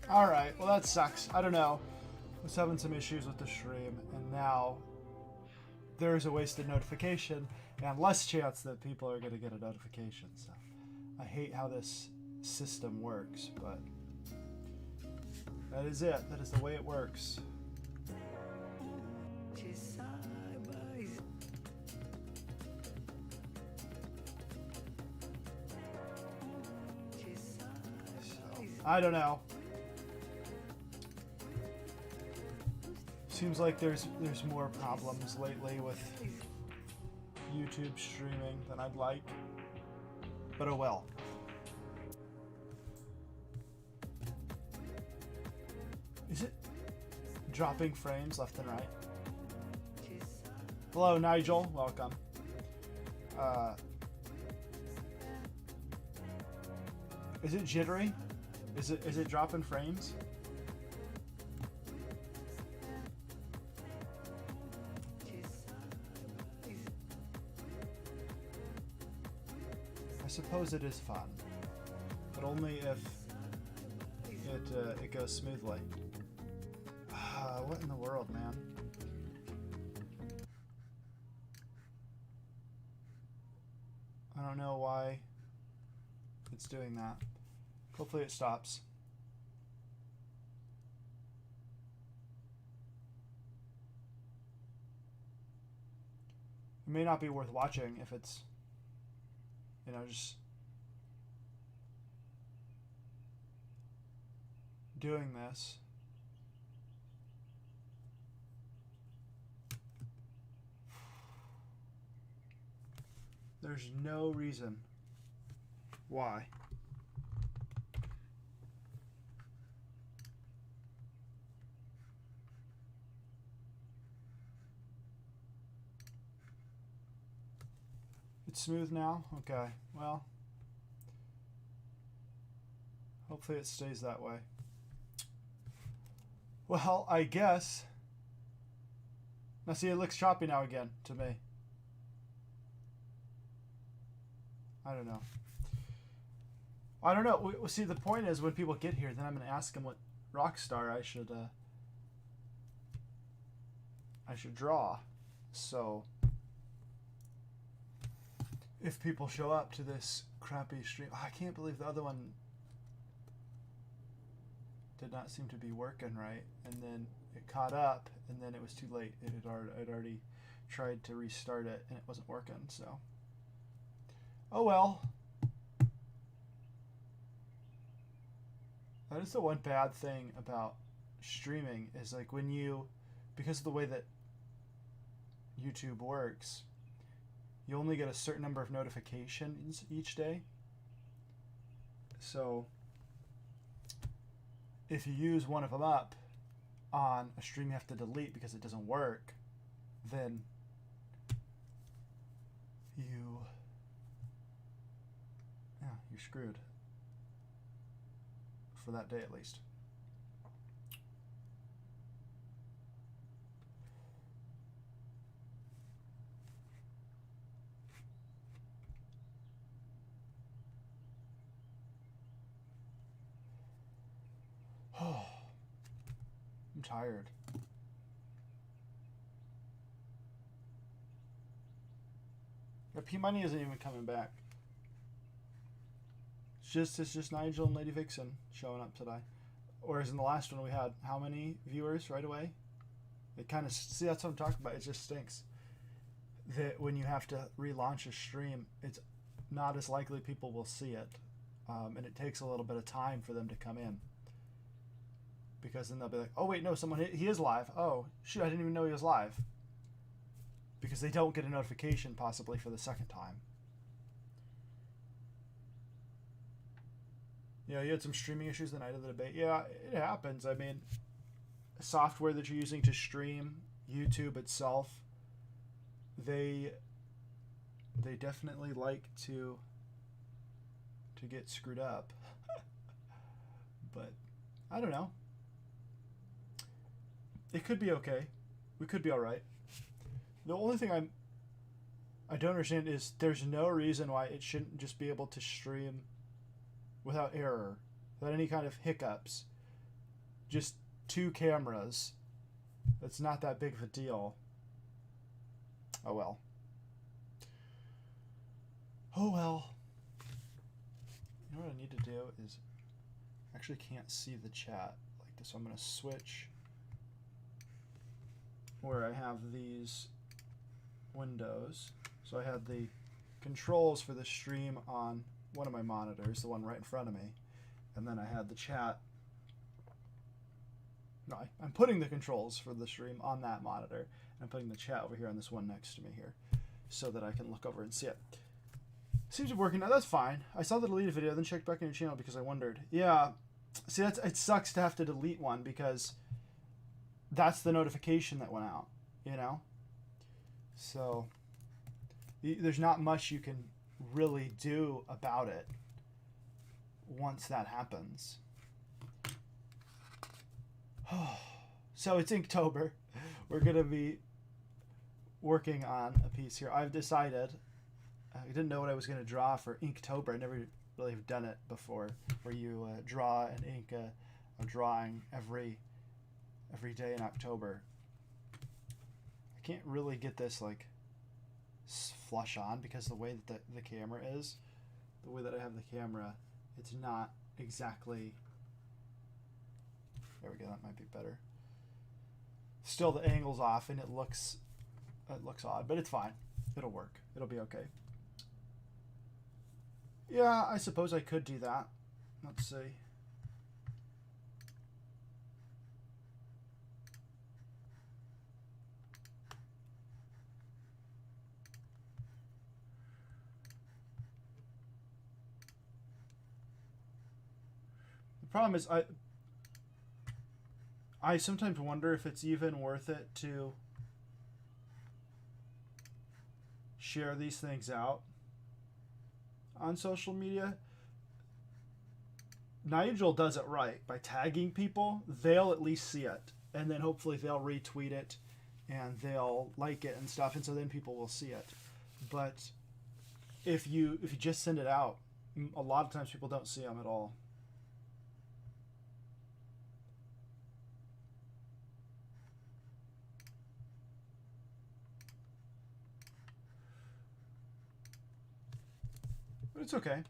Alright, well that sucks. I don't know. I was having some issues with the stream, and now there's a wasted notification and less chance that people are going to get a notification. So I hate how this system works, but that is it. That is the way it works. So, I don't know. Seems like there's more problems lately with YouTube streaming than I'd like. But oh well. Is it dropping frames left and right? Hello, Nigel. Welcome. Is it jittery? Is it dropping frames? I suppose it is fun, but only if it goes smoothly. What in the world, man? I don't know why it's doing that. Hopefully it stops. It may not be worth watching if it's, you know, just doing this. There's no reason why. It's smooth now? Okay, well, hopefully it stays that way. Well, I guess. Now see, it looks choppy now again to me. I don't know. I don't know. We see, the point is when people get here, then I'm going to ask them what Rockstar I should draw. So if people show up to this crappy stream, I can't believe the other one did not seem to be working right, and then it caught up, and then it was too late. I'd already tried to restart it, and it wasn't working. So, oh well. That is the one bad thing about streaming, is like when you, because of the way that YouTube works, you only get a certain number of notifications each day. So if you use one of them up on a stream you have to delete because it doesn't work, then you're screwed. For that day at least. Oh, I'm tired. The P Money isn't even coming back. It's just Nigel and Lady Vixen showing up today. Whereas in the last one we had how many viewers right away? It kind of, see, that's what I'm talking about. It just stinks that when you have to relaunch a stream, it's not as likely people will see it, and it takes a little bit of time for them to come in, because then they'll be like, oh wait, no, he is live. Oh shoot, I didn't even know he was live, because they don't get a notification possibly for the second time. Yeah, you had some streaming issues the night of the debate. Yeah, it happens. I mean, software that you're using to stream YouTube itself, they definitely like to get screwed up. But I don't know. It could be okay. We could be all right. The only thing I don't understand is there's no reason why it shouldn't just be able to stream without error, without any kind of hiccups, just 2 cameras. It's not that big of a deal. Oh well. Oh well. You know what I need to do is, I actually can't see the chat like this, so I'm going to switch where I have these windows. So I had the controls for the stream on one of my monitors, the one right in front of me, and then I had the chat. No, I'm putting the controls for the stream on that monitor, and I'm putting the chat over here on this one next to me here, so that I can look over and see it. Seems to be working now. That's fine. I saw the deleted video, then checked back on your channel because I wondered. Yeah, see, it sucks to have to delete one because that's the notification that went out, you know? So there's not much you can really do about it once that happens. So it's Inktober. We're going to be working on a piece here. I've decided, I didn't know what I was going to draw for Inktober. I never really have done it before, where you draw and ink a drawing every day in October. I can't really get this like flush on because the way that the camera is, the way that I have the camera, it's not exactly. There we go. That might be better. Still, the angle's off and it looks odd, but it's fine. It'll work. It'll be okay. Yeah, I suppose I could do that. Let's see. The problem is I sometimes wonder if it's even worth it to share these things out on social media. Nigel does it right. By tagging people, they'll at least see it. And then hopefully they'll retweet it and they'll like it and stuff. And so then people will see it. But if you just send it out, a lot of times people don't see them at all. But it's okay.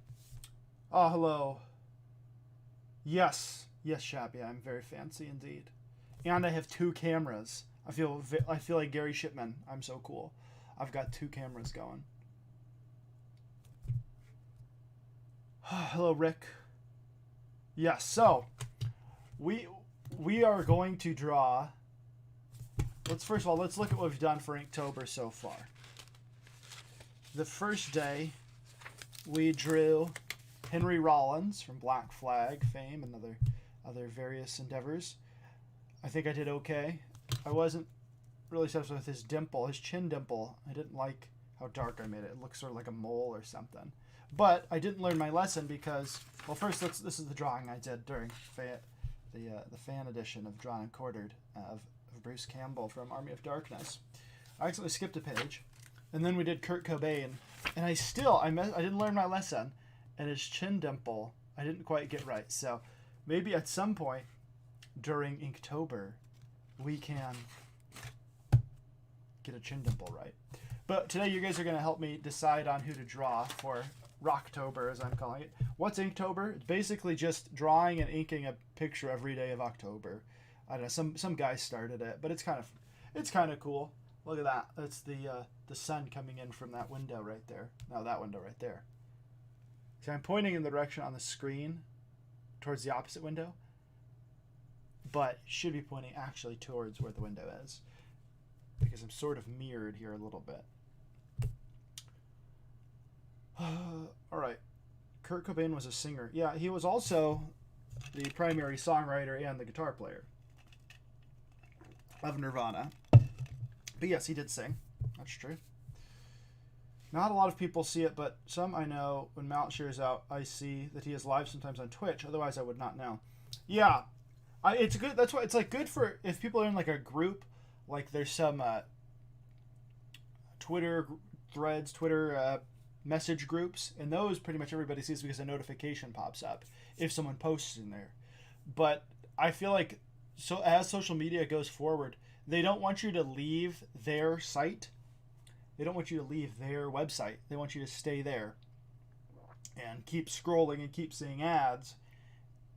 Oh, hello. Yes, Shabby, I'm very fancy indeed, and I have 2 cameras. I feel like Gary Shipman. I'm so cool. I've got 2 cameras going. Hello, Rick. Yes, so we are going to draw. First of all, let's look at what we've done for Inktober so far. The first day, we drew Henry Rollins from Black Flag fame and other various endeavors. I think I did okay. I wasn't really satisfied with his dimple, his chin dimple. I didn't like how dark I made it. It looks sort of like a mole or something. But I didn't learn my lesson because, well, first this is the drawing I did during the fan edition of Drawn and Quartered of Bruce Campbell from Army of Darkness. I accidentally skipped a page, and then we did Kurt Cobain, and I didn't learn my lesson, and his chin dimple I didn't quite get right. So maybe at some point during Inktober we can get a chin dimple right. But today you guys are going to help me decide on who to draw for Rocktober, as I'm calling it. What's Inktober? It's basically just drawing and inking a picture every day of October. I don't know, some guy started it, but it's kind of cool. Look at that. That's the sun coming in from that window right there. No, that window right there. See, I'm pointing in the direction on the screen towards the opposite window, but should be pointing actually towards where the window is, because I'm sort of mirrored here a little bit. All right. Kurt Cobain was a singer. Yeah, he was also the primary songwriter and the guitar player of Nirvana. But yes, he did sing. That's true. Not a lot of people see it, but some I know. When Mount shares out, I see that he is live sometimes on Twitch. Otherwise, I would not know. Yeah, it's good. That's why it's like good for if people are in like a group. Like there's some Twitter threads, Twitter message groups, and those pretty much everybody sees because a notification pops up if someone posts in there. But I feel like so as social media goes forward, they don't want you to leave their site. They don't want you to leave their website. They want you to stay there and keep scrolling and keep seeing ads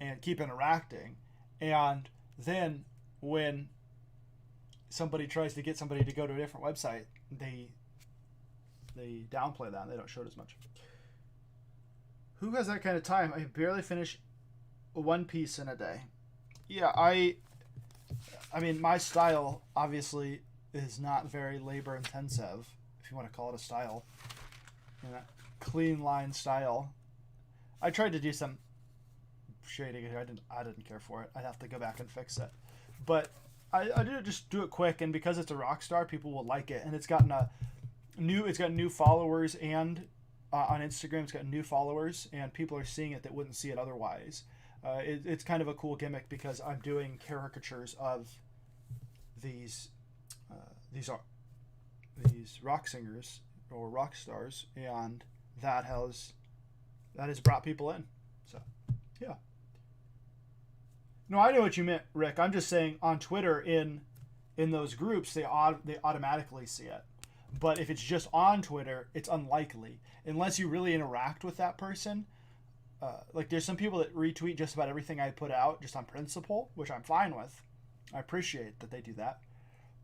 and keep interacting. And then when somebody tries to get somebody to go to a different website, they downplay that. They don't show it as much. Who has that kind of time? I barely finish one piece in a day. Yeah, I mean, my style obviously is not very labor intensive, if you want to call it a style. You know, clean line style. I tried to do some shading here. I didn't care for it. I'd have to go back and fix it. But I did just do it quick, and because it's a rock star, people will like it. And it's got new followers, and on Instagram it's got new followers, and people are seeing it that wouldn't see it otherwise. It's kind of a cool gimmick because I'm doing caricatures of these rock singers or rock stars, and that has brought people in. So, yeah. No, I know what you meant, Rick. I'm just saying on Twitter in those groups they automatically see it. But if it's just on Twitter, it's unlikely unless you really interact with that person. Like there's some people that retweet just about everything I put out just on principle, which I'm fine with. I appreciate that they do that.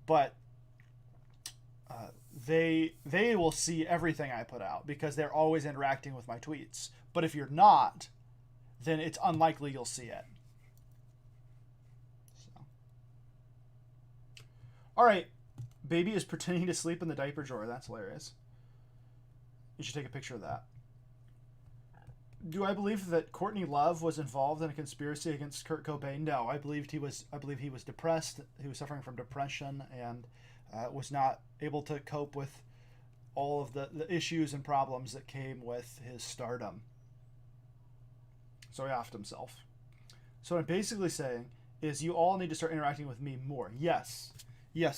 But they will see everything I put out because they're always interacting with my tweets. But if you're not, then it's unlikely you'll see it. So. All right. Baby is pretending to sleep in the diaper drawer. That's hilarious. You should take a picture of that. Do I believe that Courtney Love was involved in a conspiracy against Kurt Cobain? No, I believe he was depressed. He was suffering from depression and was not able to cope with all of the issues and problems that came with his stardom. So he offed himself. So what I'm basically saying is you all need to start interacting with me more. Yes,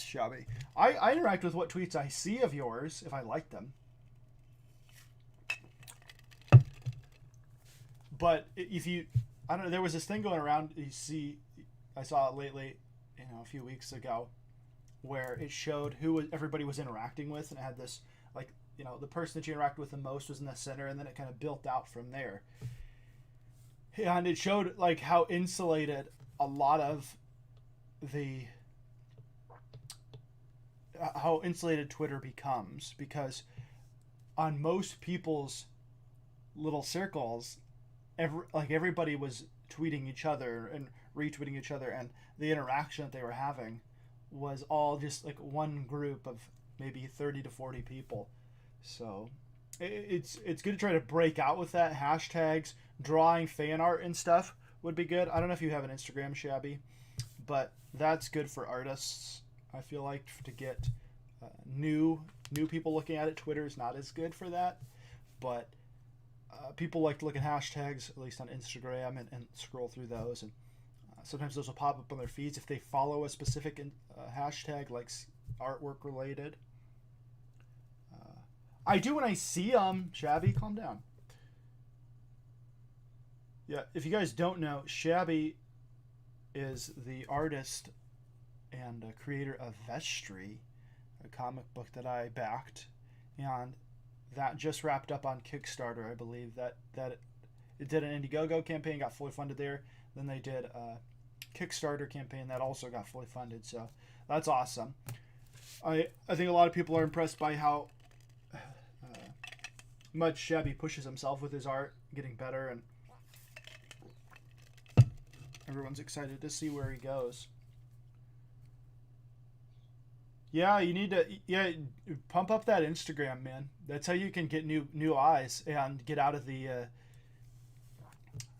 Shabby. I interact with what tweets I see of yours if I like them. But if you, I don't know, there was this thing going around, I saw it lately, a few weeks ago, where it showed who everybody was interacting with, and it had this, like, the person that you interact with the most was in the center, and then it kind of built out from there. And it showed, like, how insulated a lot of how insulated Twitter becomes, because on most people's little circles, everybody was tweeting each other and retweeting each other, and the interaction that they were having was all just like one group of maybe 30 to 40 people. So it's good to try to break out with that. Hashtags, drawing fan art and stuff would be good. I don't know if you have an Instagram, Shabby, but that's good for artists. I feel like to get new people looking at it. Twitter is not as good for that, but people like to look at hashtags, at least on Instagram, and scroll through those. And sometimes those will pop up on their feeds if they follow a specific hashtag, like artwork related. I do when I see them. Shabby, calm down. Yeah, if you guys don't know, Shabby is the artist and creator of Vestry, a comic book that I backed, and that just wrapped up on Kickstarter. I believe that it did an Indiegogo campaign, got fully funded there. Then they did a Kickstarter campaign that also got fully funded. So that's awesome. I think a lot of people are impressed by how much Shabby pushes himself with his art, getting better, and everyone's excited to see where he goes. Yeah, you need to pump up that Instagram, man. That's how you can get new eyes and get out of the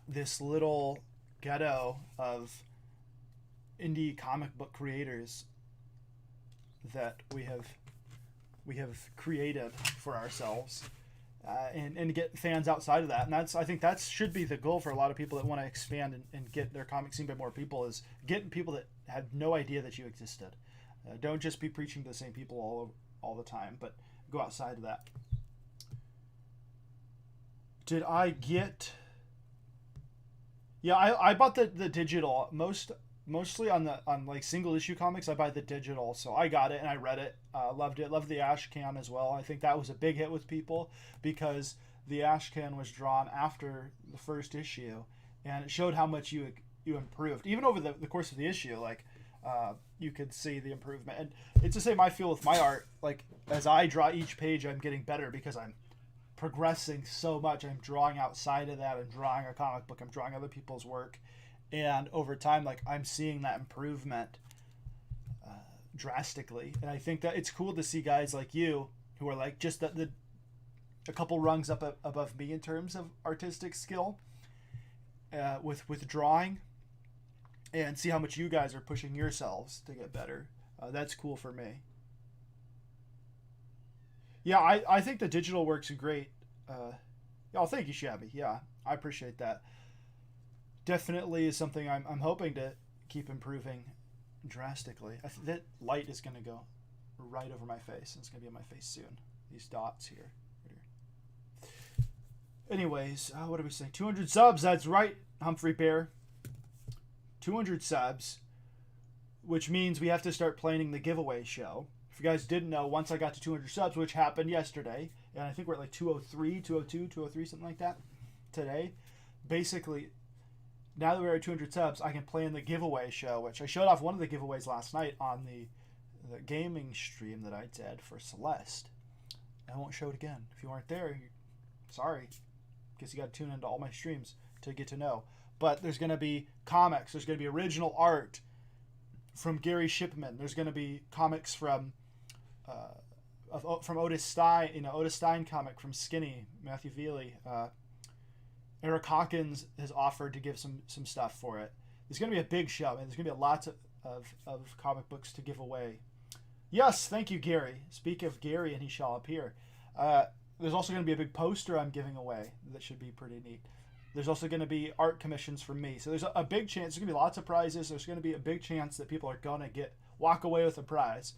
this little ghetto of indie comic book creators that we have created for ourselves, and get fans outside of that. And I think that should be the goal for a lot of people that want to expand and get their comics seen by more people, is getting people that had no idea that you existed. Don't just be preaching to the same people all the time, but go outside of that. Did I get... Yeah, I bought the digital. Most mostly on like single issue comics. I buy the digital, so I got it and I read it, loved it, loved the ash can as well. I think that was a big hit with people because the ash can was drawn after the first issue, and it showed how much you improved even over the course of the issue. Like you could see the improvement, and it's the same I feel with my art. Like as I draw each page, I'm getting better because I'm progressing so much. I'm drawing outside of that. I'm drawing a comic book. I'm drawing other people's work, and over time, like I'm seeing that improvement drastically. And I think that it's cool to see guys like you who are like just a couple rungs up above me in terms of artistic skill with drawing, and see how much you guys are pushing yourselves to get better. That's cool for me. Yeah, I think the digital works great. Oh, thank you, Shabby. Yeah, I appreciate that. Definitely is something I'm hoping to keep improving drastically. That light is going to go right over my face. It's going to be on my face soon. These dots here. Right here. Anyways, what are we saying? 200 subs. That's right, Humphrey Bear. 200 subs, which means we have to start planning the giveaway show. If you guys didn't know, once I got to 200 subs, which happened yesterday, and I think we're at like 203, 202, 203, something like that today. Basically, now that we're at 200 subs, I can plan the giveaway show, which I showed off one of the giveaways last night on the gaming stream that I did for Celeste. I won't show it again. If you weren't there, sorry. Guess you got to tune into all my streams to get to know. But there's going to be comics. There's going to be original art from Gary Shipman. There's going to be comics from Otis Stein, Otis Stein comic from Skinny, Matthew Veely. Eric Hawkins has offered to give some stuff for it. There's going to be a big show, and there's going to be lots of comic books to give away. Yes, thank you, Gary. Speak of Gary, and he shall appear. There's also going to be a big poster I'm giving away that should be pretty neat. There's also going to be art commissions from me. So there's a big chance. There's going to be lots of prizes. There's going to be a big chance that people are going to walk away with a prize.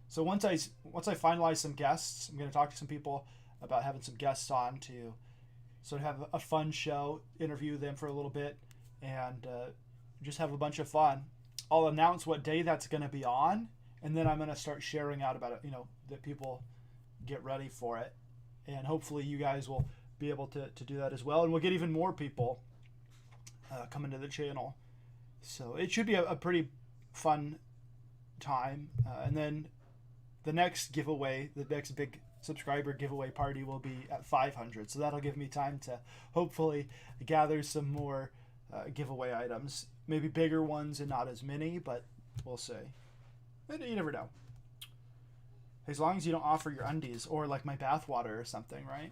So once I finalize some guests, I'm going to talk to some people about having some guests on to sort of have a fun show, interview them for a little bit, and just have a bunch of fun. I'll announce what day that's going to be on, and then I'm going to start sharing out about it, that people get ready for it. And hopefully you guys will be able to do that as well, and we'll get even more people coming to the channel. So it should be a pretty fun time. And then the next giveaway, the next big subscriber giveaway party will be at 500. So that'll give me time to hopefully gather some more giveaway items. Maybe bigger ones and not as many, but we'll see. You never know. As long as you don't offer your undies or like my bathwater or something, right?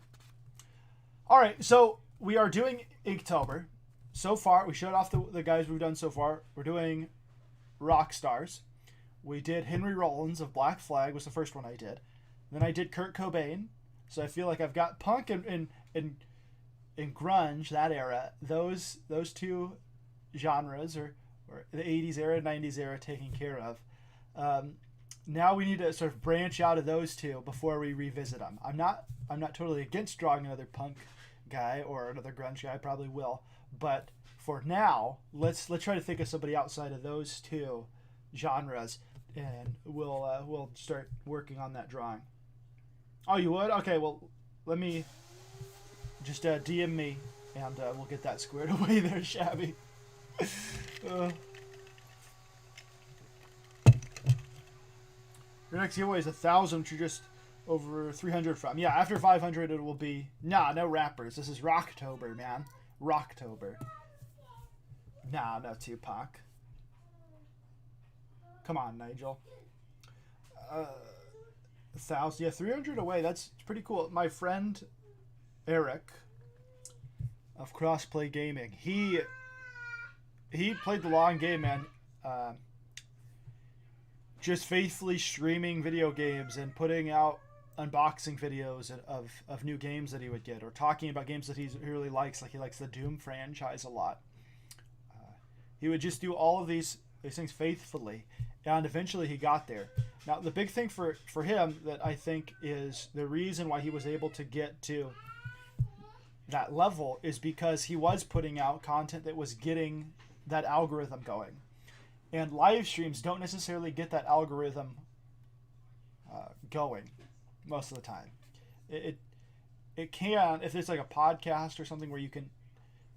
All right, so we are doing Inktober. So far, we showed off the guys we've done so far. We're doing rock stars. We did Henry Rollins of Black Flag, was the first one I did. Then I did Kurt Cobain. So I feel like I've got punk and grunge, that era. Those two genres, or the 80s era, 90s era, taken care of. Now we need to sort of branch out of those two before we revisit them. I'm not totally against drawing another punk guy or another grunge guy. I probably will, but for now, let's try to think of somebody outside of those two genres, and we'll start working on that drawing. Oh, you would? Okay, well, let me just DM me, and we'll get that squared away there, Shabby. Your next giveaway is 1,000, which you're just over 300 from. Yeah, after 500 it will be... Nah, no rappers. This is Rocktober, man. Rocktober. Nah, no Tupac. Come on, Nigel. 1,000. Yeah, 300 away. That's pretty cool. My friend Eric of Crossplay Gaming, he played the long game, man. Just faithfully streaming video games and putting out unboxing videos of new games that he would get, or talking about games that he really likes, like he likes the Doom franchise a lot. He would just do all of these things faithfully, and eventually he got there. Now, the big thing for him that I think is the reason why he was able to get to that level is because he was putting out content that was getting that algorithm going. And live streams don't necessarily get that algorithm going most of the time. It can, if it's like a podcast or something where you can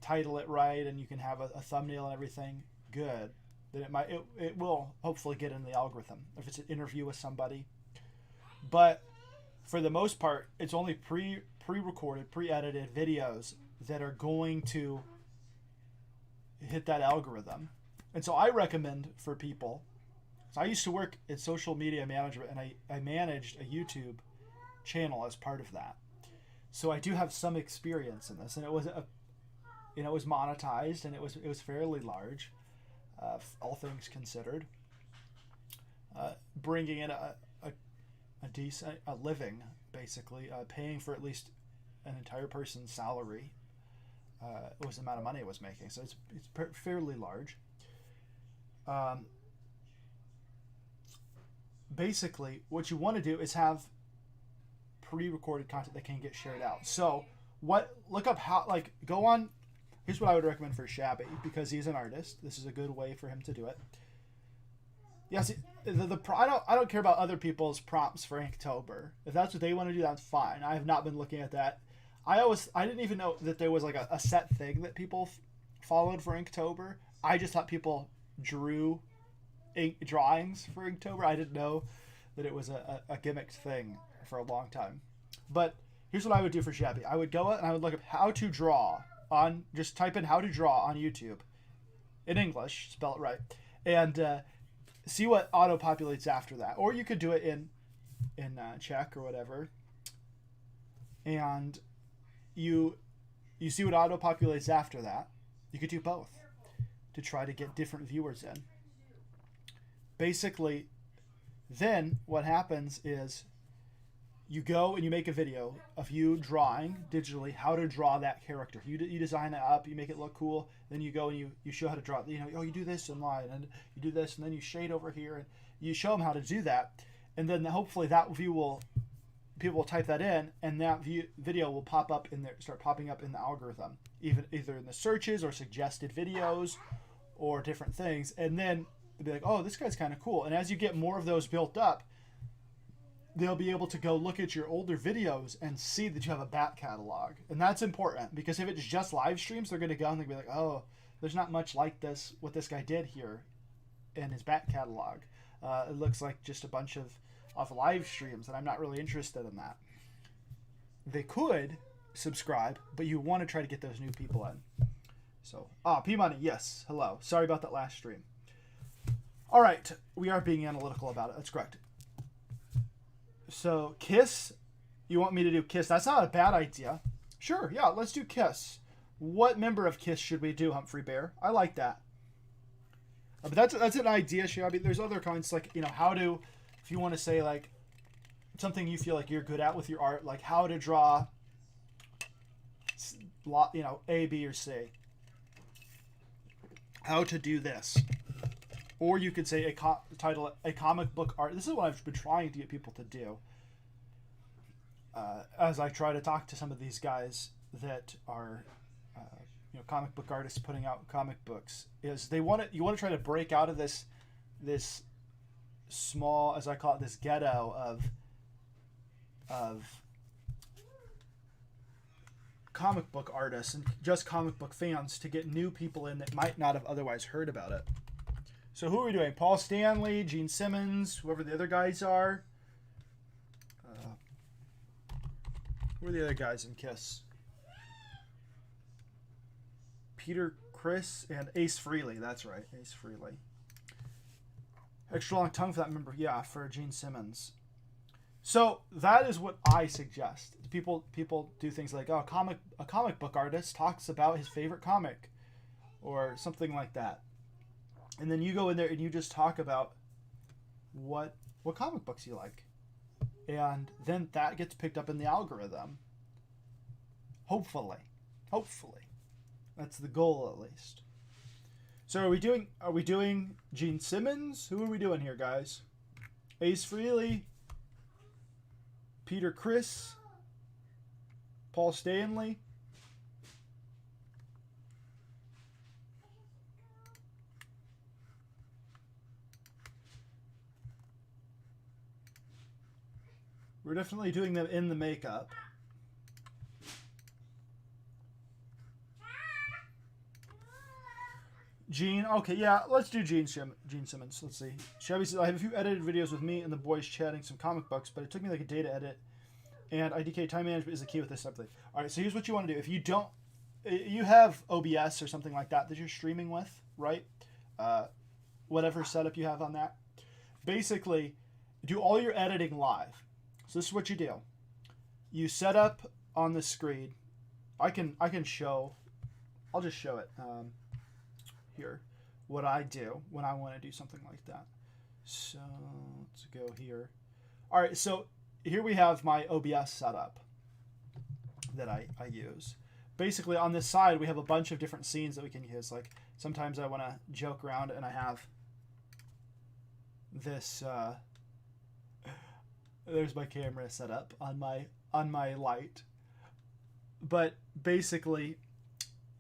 title it right and you can have a thumbnail and everything good, then it will hopefully get in the algorithm if it's an interview with somebody. But for the most part, it's only pre-recorded, pre-edited videos that are going to hit that algorithm. And so I recommend for people, so I used to work in social media management, and I managed a YouTube channel as part of that. So I do have some experience in this, and it was it was monetized, and it was fairly large, all things considered. Bringing in a decent living, basically, paying for at least an entire person's salary was the amount of money I was making. So it's fairly large. Basically, what you want to do is have pre-recorded content that can get shared out. So look up how, like, go on. Here's what I would recommend for Shabby, because he's an artist. This is a good way for him to do it. Yes, I don't care about other people's prompts for Inktober. If that's what they want to do, that's fine. I have not been looking at that. I didn't even know that there was like a set thing that people followed for Inktober. I just thought people drew drawings for Inktober. I didn't know that it was a gimmicked thing for a long time. But here's what I would do for Shabby. I would go and I would look up how to draw just type in how to draw on YouTube in English, spell it right, and see what auto-populates after that. Or you could do it in Czech or whatever, and you see what auto-populates after that. You could do both to try to get different viewers in. Basically, then what happens is you go and you make a video of you drawing digitally how to draw that character. You design it up, you make it look cool, then you go and you show how to draw it. You do this in line, and you do this, and then you shade over here, and you show them how to do that. And then hopefully that people will type that in, and that video will pop up start popping up in the algorithm, either in the searches or suggested videos or different things. And then they'll be like, oh, this guy's kind of cool. And as you get more of those built up, they'll be able to go look at your older videos and see that you have a back catalog. And that's important, because if it's just live streams, they're going to go and they'll be like, oh, there's not much like this, what this guy did here in his back catalog. It looks like just a bunch of live streams, and I'm not really interested in that. They could subscribe, but you want to try to get those new people in. So, P-Money, yes, hello. Sorry about that last stream. All right, we are being analytical about it. That's correct. So, Kiss, you want me to do Kiss? That's not a bad idea. Sure, yeah, let's do Kiss. What member of Kiss should we do, Humphrey Bear? I like that. But that's an idea, Shabby. There's other kinds, like, how to, if you want to say, like, something you feel like you're good at with your art, like how to draw, A, B, or C. How to do this. Or you could say title a comic book art. This is what I've been trying to get people to do. As I try to talk to some of these guys that are, comic book artists putting out comic books, is you want to try to break out of this small, as I call it, this ghetto of comic book artists and just comic book fans, to get new people in that might not have otherwise heard about it. So who are we doing? Paul Stanley, Gene Simmons, whoever the other guys are. Who are the other guys in Kiss? Peter, Chris, and Ace Frehley. That's right, Ace Frehley. Extra long tongue for that member. Yeah, for Gene Simmons. So that is what I suggest. People do things like, a comic book artist talks about his favorite comic, or something like that. And then you go in there and you just talk about what comic books you like. And then that gets picked up in the algorithm. Hopefully. That's the goal, at least. So are we doing Gene Simmons? Who are we doing here, guys? Ace Frehley, Peter Criss, Paul Stanley. We're definitely doing them in the makeup. Gene, okay, yeah, let's do Gene Simmons. Let's see. Chevy says, I have a few edited videos with me and the boys chatting some comic books, but it took me like a day to edit. And IDK time management is the key with this template. All right, so here's what you want to do. If you don't, you have OBS or something like that you're streaming with, right? Whatever setup you have on that. Basically, do all your editing live. So this is what you do. You set up on the screen. I can show. I'll just show it here. What I do when I want to do something like that. So let's go here. All right, so here we have my OBS setup that I use. Basically, on this side, we have a bunch of different scenes that we can use. Like, sometimes I want to joke around, and I have this. There's my camera set up on my light. But basically,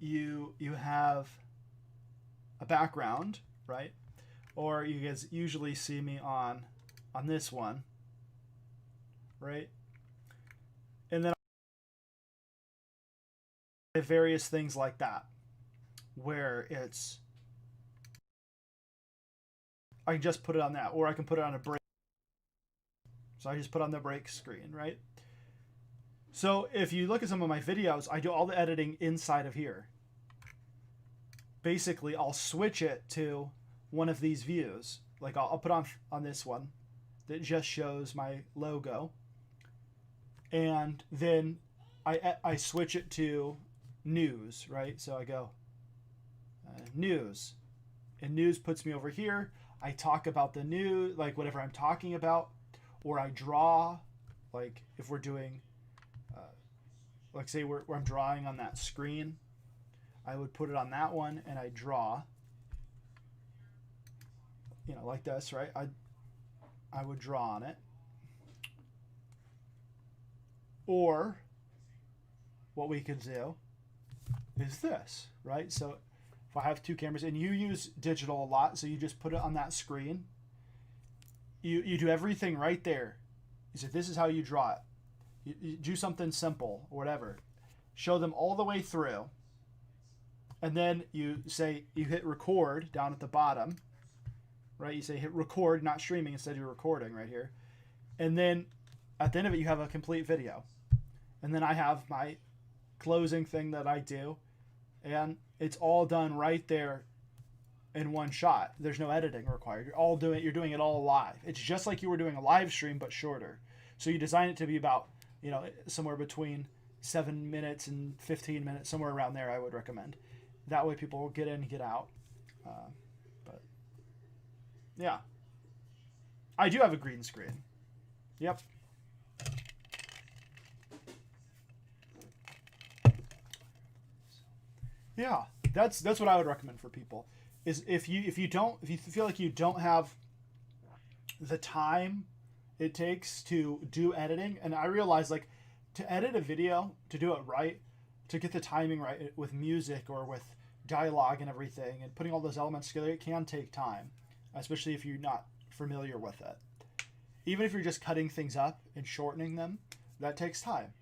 you have a background, right? Or you guys usually see me on this one, right? And then I have various things like that, where it's, I can just put it on that, or I can put it on a break. So I just put on the break screen, right? So if you look at some of my videos, I do all the editing inside of here. Basically, I'll switch it to one of these views. Like I'll put on this one that just shows my logo. And then I switch it to news, right? So I go news. And news puts me over here. I talk about the news, like whatever I'm talking about. Or I draw, like if we're doing, like say where I'm drawing on that screen, I would put it on that one and I draw, you know, like this, right? I would draw on it. Or what we could do is this, right? So if I have two cameras and you use digital a lot, so you just put it on that screen. You do everything right there. You say, this is how you draw it. You do something simple or whatever. Show them all the way through. And then you say, you hit record down at the bottom. Right? You say hit record, not streaming, instead you're recording right here. And then at the end of it, you have a complete video. And then I have my closing thing that I do. And it's all done right there in one shot. There's no editing required. You're doing it all live. It's just like you were doing a live stream, but shorter. So you design it to be about, you know, somewhere between 7 minutes and 15 minutes, somewhere around there. I would recommend. That way people will get in and get out. But yeah, I do have a green screen. Yep. Yeah, that's what I would recommend for people. Is if you feel like you don't have the time it takes to do editing, and I realize like to edit a video, to do it right, to get the timing right with music or with dialogue and everything, and putting all those elements together, it can take time, especially if you're not familiar with it. Even if you're just cutting things up and shortening them, that takes time.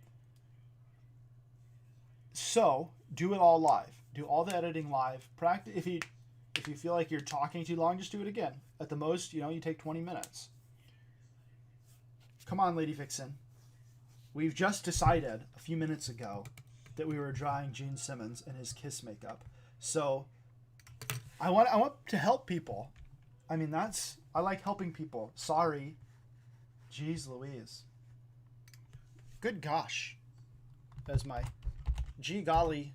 So do it all live. Do all the editing live. Practice. If you feel like you're talking too long, just do it again. At the most, you know, you take 20 minutes. Come on, Lady Vixen. We've just decided a few minutes ago that we were drawing Gene Simmons in his Kiss makeup. So I want to help people. I mean, I like helping people. Sorry. Jeez Louise. Good gosh. Gee golly,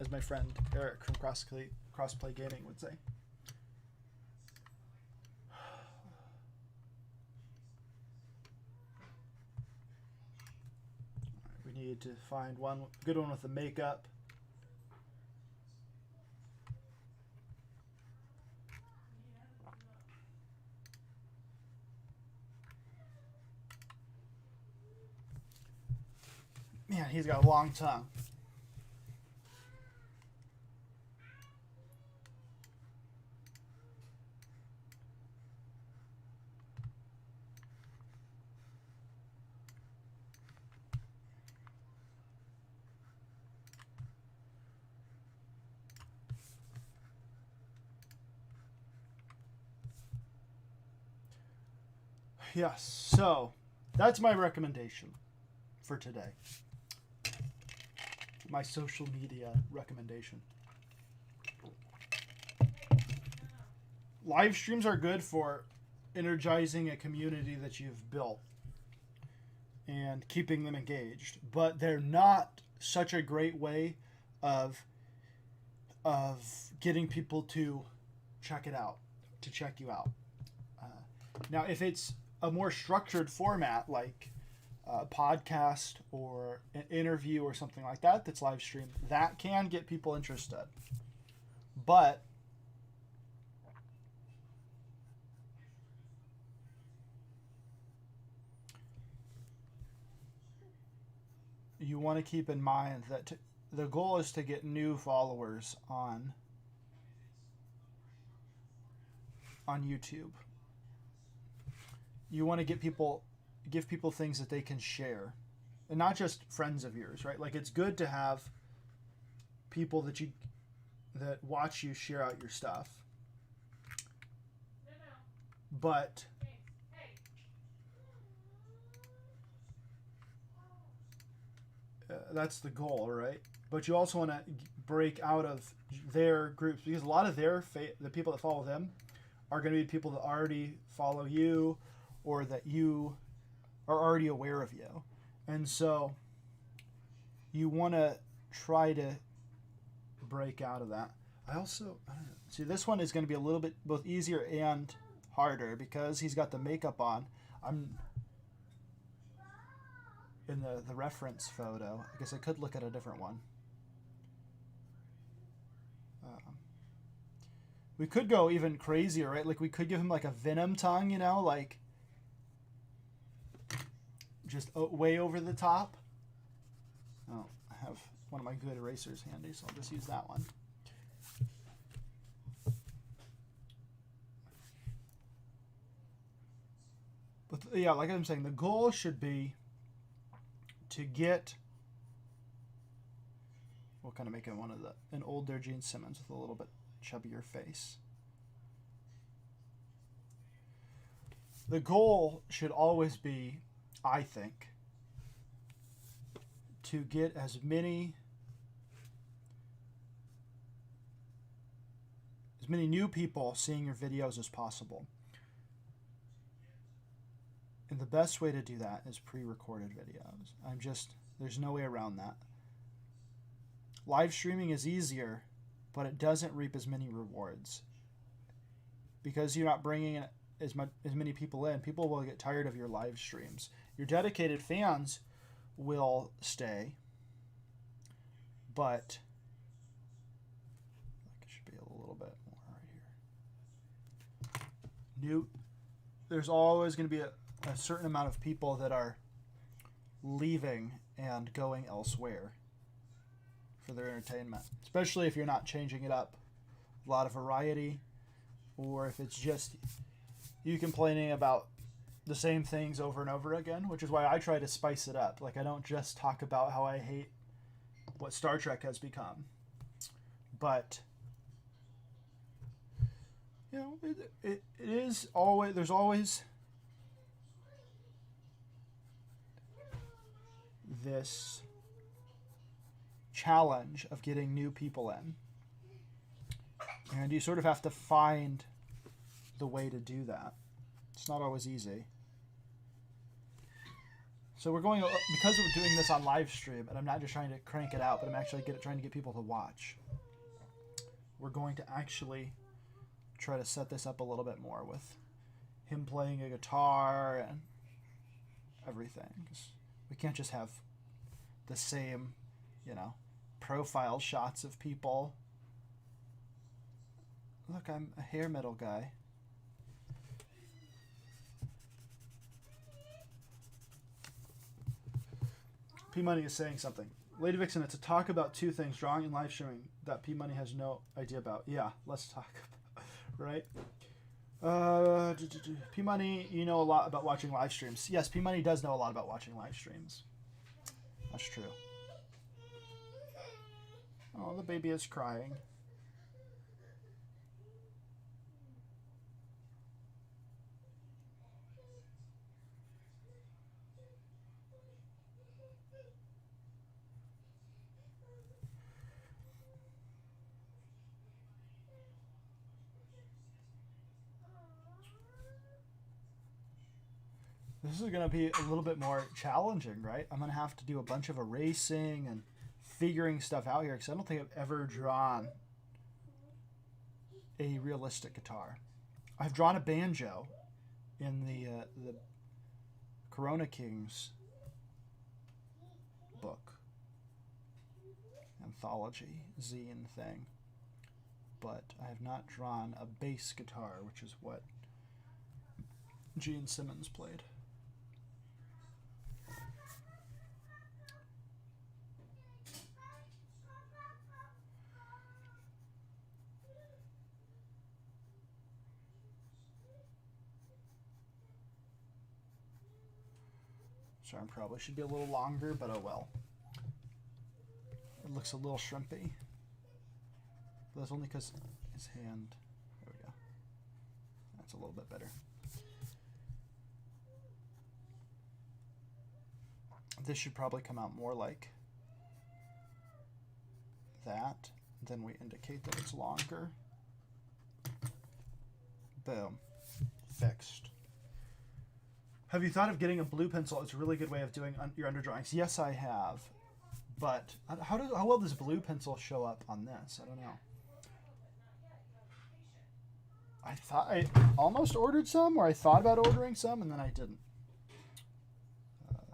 as my friend Eric from Crossplay Gaming would say. We need to find one good one with the makeup. Man, he's got a long tongue. Yes, so that's my recommendation for today. My social media recommendation. Live streams are good for energizing a community that you've built and keeping them engaged, but they're not such a great way of getting people to check it out, to check you out. Now, if it's a more structured format like a podcast or an interview or something like that that's live streamed, that can get people interested. But you want to keep in mind that the goal is to get new followers on YouTube. You want to give people things that they can share, and not just friends of yours, right? Like, it's good to have people that watch you share out your stuff, but that's the goal, right? But you also want to break out of their groups, because a lot of the people that follow them are going to be people that already follow you, or that you are already aware of you. And so you want to try to break out of that. I don't know, see, this one is going to be a little bit both easier and harder because he's got the makeup on. I'm in the reference photo. I guess I could look at a different one. We could go even crazier, right? Like, we could give him like a venom tongue, you know, like just way over the top. Oh, I have one of my good erasers handy, so I'll just use that one. But yeah, like I'm saying, the goal should be to get, we'll kind of make it an older Gene Simmons with a little bit chubbier face. The goal should always be, I think, to get as many new people seeing your videos as possible. And the best way to do that is pre-recorded videos. There's no way around that. Live streaming is easier, but it doesn't reap as many rewards. Because you're not bringing in as many people in, people will get tired of your live streams. Your dedicated fans will stay, but it should be a little bit more right here. There's always going to be a certain amount of people that are leaving and going elsewhere for their entertainment, especially if you're not changing it up. A lot of variety, or if it's just you complaining about the same things over and over again, which is why I try to spice it up. Like, I don't just talk about how I hate what Star Trek has become, but you know, it is always, there's always this challenge of getting new people in, and you sort of have to find the way to do that. It's not always easy. So we're going, because we're doing this on live stream, and I'm not just trying to crank it out, but I'm actually trying to get people to watch. We're going to actually try to set this up a little bit more with him playing a guitar and everything. 'Cause we can't just have the same, profile shots of people. Look, I'm a hair metal guy. P Money is saying something. Lady Vixen, it's a talk about two things, drawing and live streaming, that P Money has no idea about. Yeah, let's talk about, right? P Money, you know a lot about watching live streams. Yes, P Money does know a lot about watching live streams. That's true. Oh, the baby is crying. This is going to be a little bit more challenging, right? I'm going to have to do a bunch of erasing and figuring stuff out here because I don't think I've ever drawn a realistic guitar. I've drawn a banjo in the Corona Kings book, anthology, zine thing, but I have not drawn a bass guitar, which is what Simmons played. So I probably should be a little longer, but oh well. It looks a little shrimpy. But that's only because his hand, there we go. That's a little bit better. This should probably come out more like that. Then we indicate that it's longer. Boom. Fixed. Have you thought of getting a blue pencil? It's a really good way of doing your underdrawings. Yes, I have. But how well does blue pencil show up on this? I don't know. I thought I almost ordered some, or I thought about ordering some, and then I didn't. But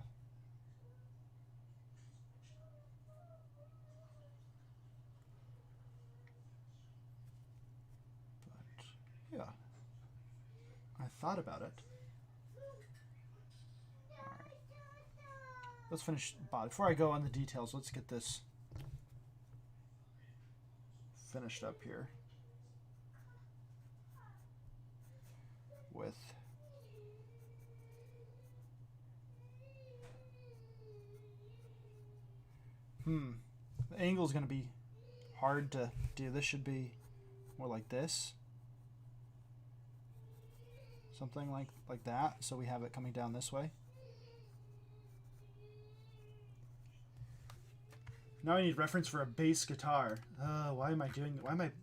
yeah, I thought about it. Let's finish. Before I go on the details, let's get this finished up here with the angle is going to be hard to do. This should be more like this, something like that, so we have it coming down this way. Now I need reference for a bass guitar. Why am I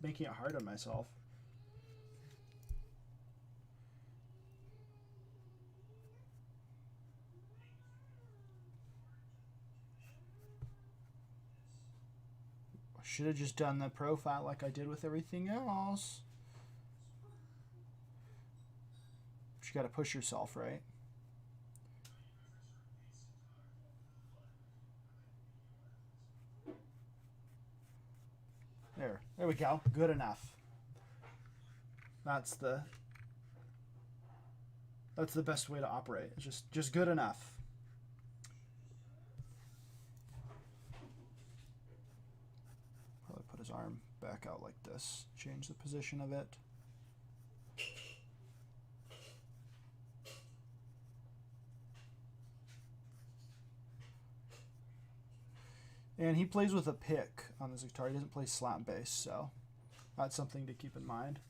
making it hard on myself? I should have just done the profile like I did with everything else. But you got to push yourself, right? There we go. Good enough. That's the best way to operate. It's just good enough. Probably put his arm back out like this. Change the position of it. And he plays with a pick on this guitar. He doesn't play slap bass, so that's something to keep in mind.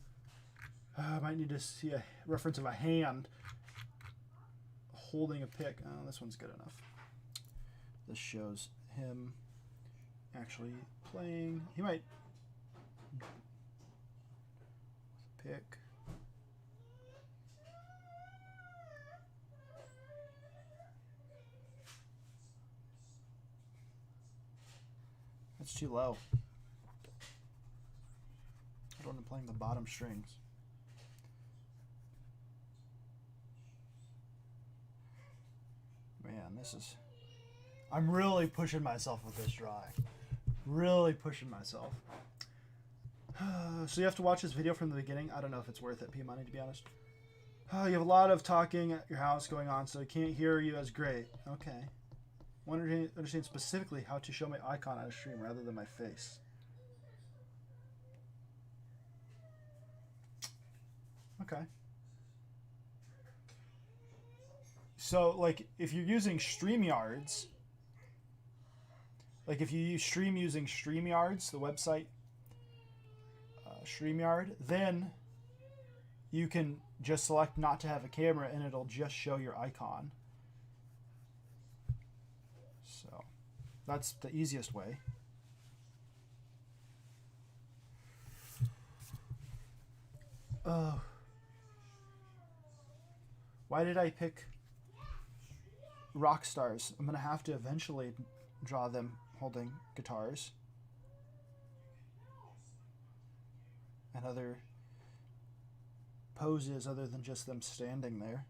I might need to see a reference of a hand holding a pick. Oh, this one's good enough. This shows him actually playing. He might pick. That's too low. I don't want him playing the bottom strings. Man, this is... I'm really pushing myself with this drawing. Really pushing myself. So you have to watch this video from the beginning. I don't know if it's worth it, P-Money, to be honest. You have a lot of talking at your house going on, so I can't hear you as great. Okay. I want to understand specifically how to show my icon on a stream rather than my face. Okay. So, like, if you're using StreamYards, like if you use stream using StreamYards, the website, StreamYard, then you can just select not to have a camera and it'll just show your icon. So that's the easiest way. Why did I pick rock stars. I'm going to have to eventually draw them holding guitars and other poses other than just them standing there.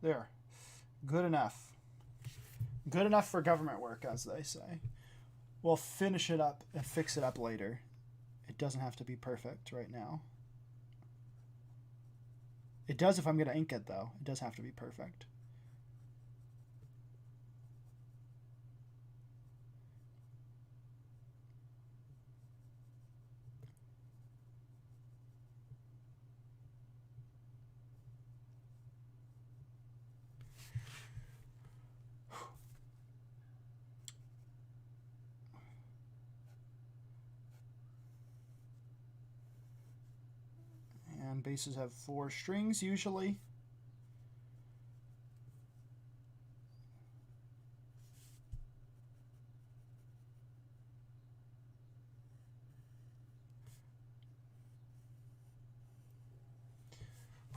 There. Good enough. Good enough for government work, as they say. We'll finish it up and fix it up later. It doesn't have to be perfect right now. It does if I'm going to ink it, though. It does have to be perfect. And basses have 4 strings usually.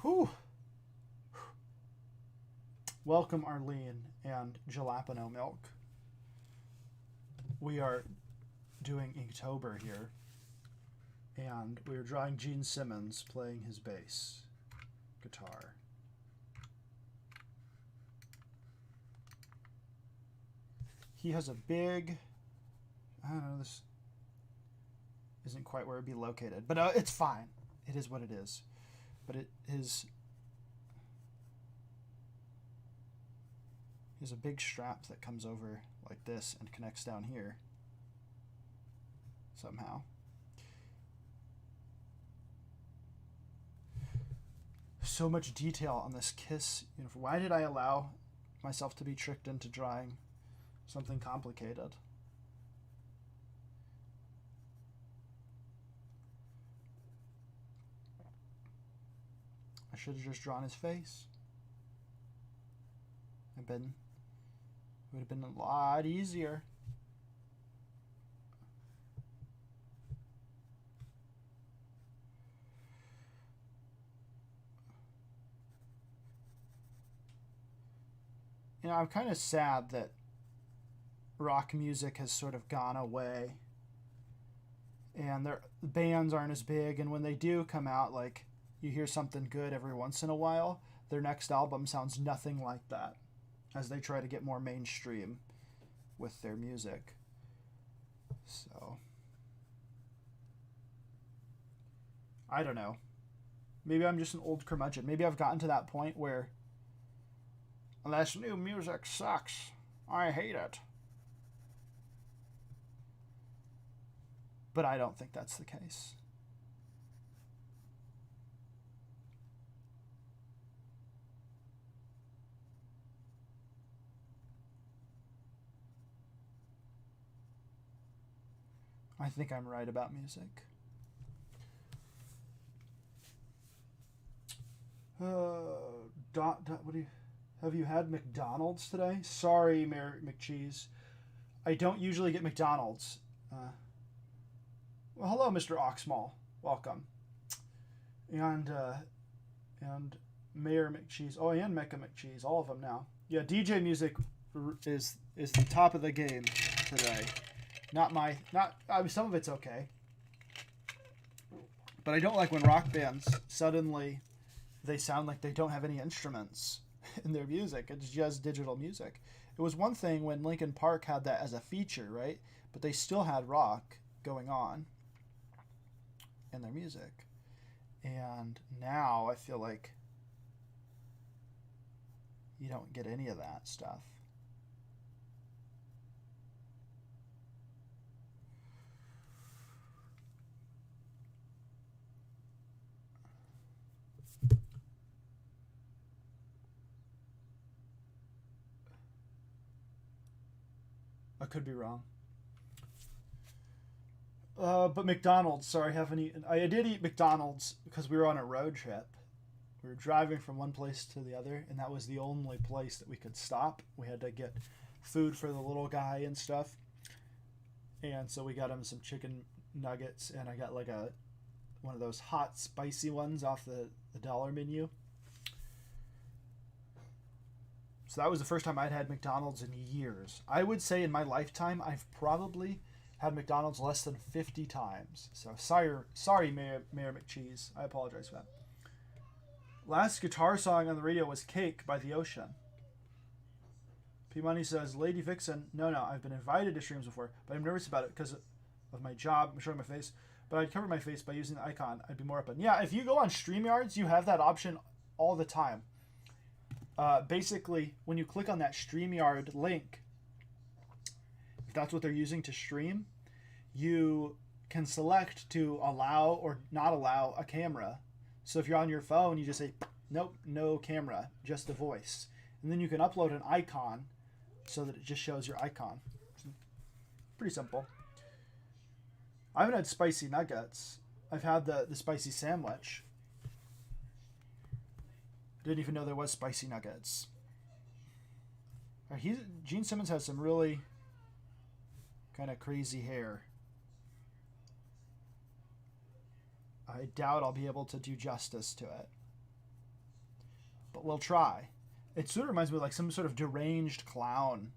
Whew. Welcome, Arlene and Jalapeno Milk. We are doing Inktober here. And we were drawing Gene Simmons playing his bass guitar. He has a big, I don't know, this isn't quite where it'd be located, but it's fine. It is what it is. But his a big strap that comes over like this and connects down here somehow. So much detail on this Kiss uniform. Why did I allow myself to be tricked into drawing something complicated? I should have just drawn his face. It would have been a lot easier. You know, I'm kind of sad that rock music has sort of gone away. And their bands aren't as big, and when they do come out, like, you hear something good every once in a while, their next album sounds nothing like that as they try to get more mainstream with their music. So, I don't know. Maybe I'm just an old curmudgeon. Maybe I've gotten to that point where this new music sucks. I hate it. But I don't think that's the case. I think I'm right about music. What do you... Have you had McDonald's today? Sorry, Mayor McCheese. I don't usually get McDonald's. Well, hello, Mr. Oxmall. Welcome. And Mayor McCheese. Oh, and Mecca McCheese. All of them now. Yeah, DJ music is the top of the game today. Some of it's okay. But I don't like when rock bands suddenly they sound like they don't have any instruments in their music. It's just digital music. It was one thing when Linkin Park had that as a feature, right? But they still had rock going on in their music. And now I feel like you don't get any of that stuff. I could be wrong. But McDonald's, sorry, I did eat McDonald's because we were on a road trip We were driving from one place to the other, and that was the only place that we could stop. We had to get food for the little guy and stuff. And so we got him some chicken nuggets, and I got like one of those hot, spicy ones off the dollar menu. So that was the first time I'd had McDonald's in years. I would say in my lifetime, I've probably had McDonald's less than 50 times. So sorry, Mayor McCheese. I apologize for that. Last guitar song on the radio was Cake by The Ocean. P-Money says, Lady Vixen, no, I've been invited to streams before, but I'm nervous about it because of my job. I'm showing my face, but I'd cover my face by using the icon. I'd be more open. Yeah, if you go on StreamYards, you have that option all the time. Basically, when you click on that StreamYard link, if that's what they're using to stream, you can select to allow or not allow a camera. So if you're on your phone, you just say, nope, no camera, just the voice. And then you can upload an icon so that it just shows your icon. Pretty simple. I haven't had spicy nuggets. I've had the spicy sandwich. I didn't even know there was spicy nuggets. Gene Simmons has some really kind of crazy hair. I doubt I'll be able to do justice to it. But we'll try. It sort of reminds me of like some sort of deranged clown.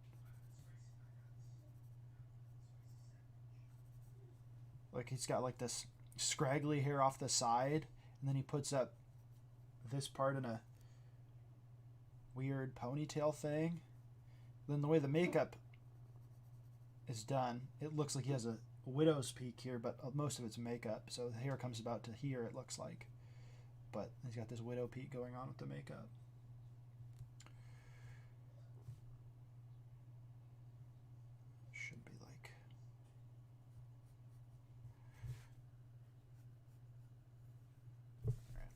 Like he's got like this scraggly hair off the side, and then he puts up this part in a weird ponytail thing. Then the way the makeup is done, it looks like he has a widow's peak here, but most of it's makeup, so the hair comes about to here, it looks like. But he's got this widow peak going on with the makeup. Should be like... All right.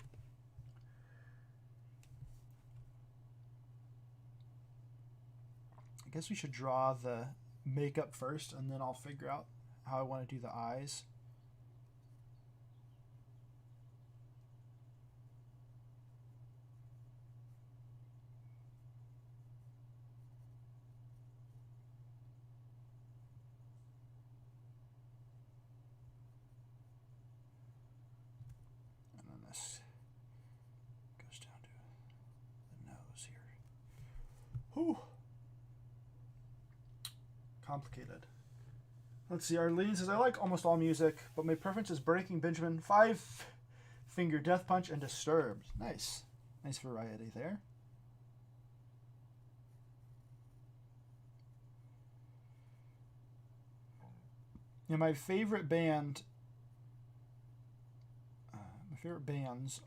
I guess we should draw the makeup first, and then I'll figure out how I want to do the eyes. And then this goes down to the nose here. Whew. Complicated. Let's see, Arlene says, I like almost all music, but my preference is Breaking Benjamin, Five Finger Death Punch, and Disturbed. Nice. Nice variety there. Yeah, my favorite bands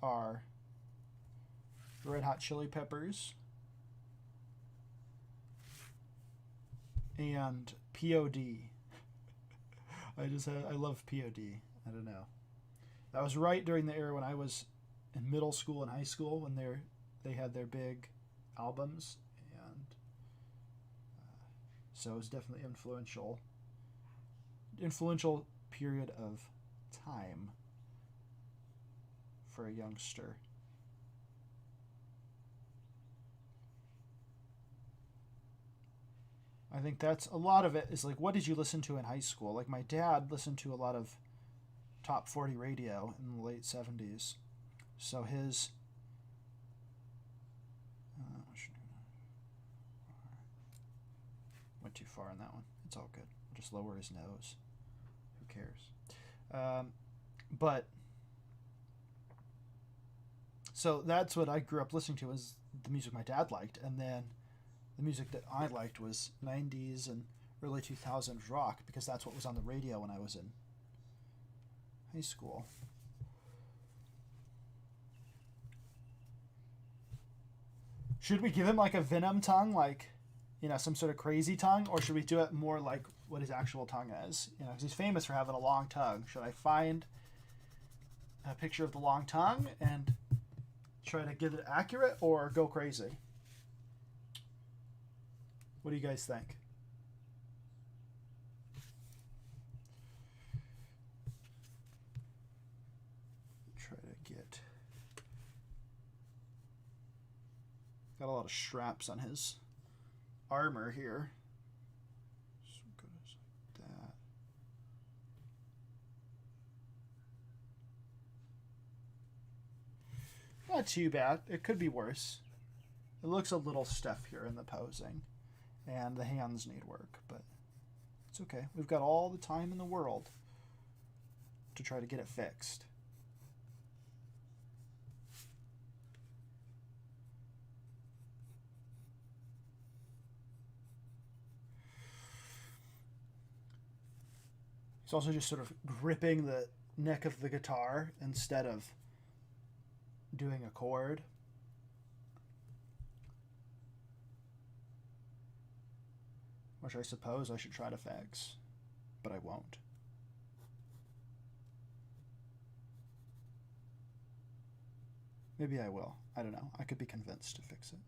are Red Hot Chili Peppers and POD. I love POD. I don't know. That was right during the era when I was in middle school and high school when they had their big albums, and so it was definitely influential period of time for a youngster. I think that's a lot of it is like, what did you listen to in high school? Like my dad listened to a lot of top 40 radio in the late 70s. So his went too far on that one. It's all good. I'll just lower his nose. Who cares? But so that's what I grew up listening to, was the music my dad liked, and then the music that I liked was 90s and early 2000s rock, because that's what was on the radio when I was in high school. Should we give him like a Venom tongue, like, you know, some sort of crazy tongue, or should we do it more like what his actual tongue is? You know, 'cause he's famous for having a long tongue. Should I find a picture of the long tongue and try to get it accurate, or go crazy? What do you guys think? Try to get Got a lot of straps on his armor here. So good as that. Not too bad. It could be worse. It looks a little stiff here in the posing, and the hands need work, but it's okay. We've got all the time in the world to try to get it fixed. He's also just sort of gripping the neck of the guitar instead of doing a chord. Which I suppose I should try to fix, but I won't. Maybe I will. I don't know. I could be convinced to fix it.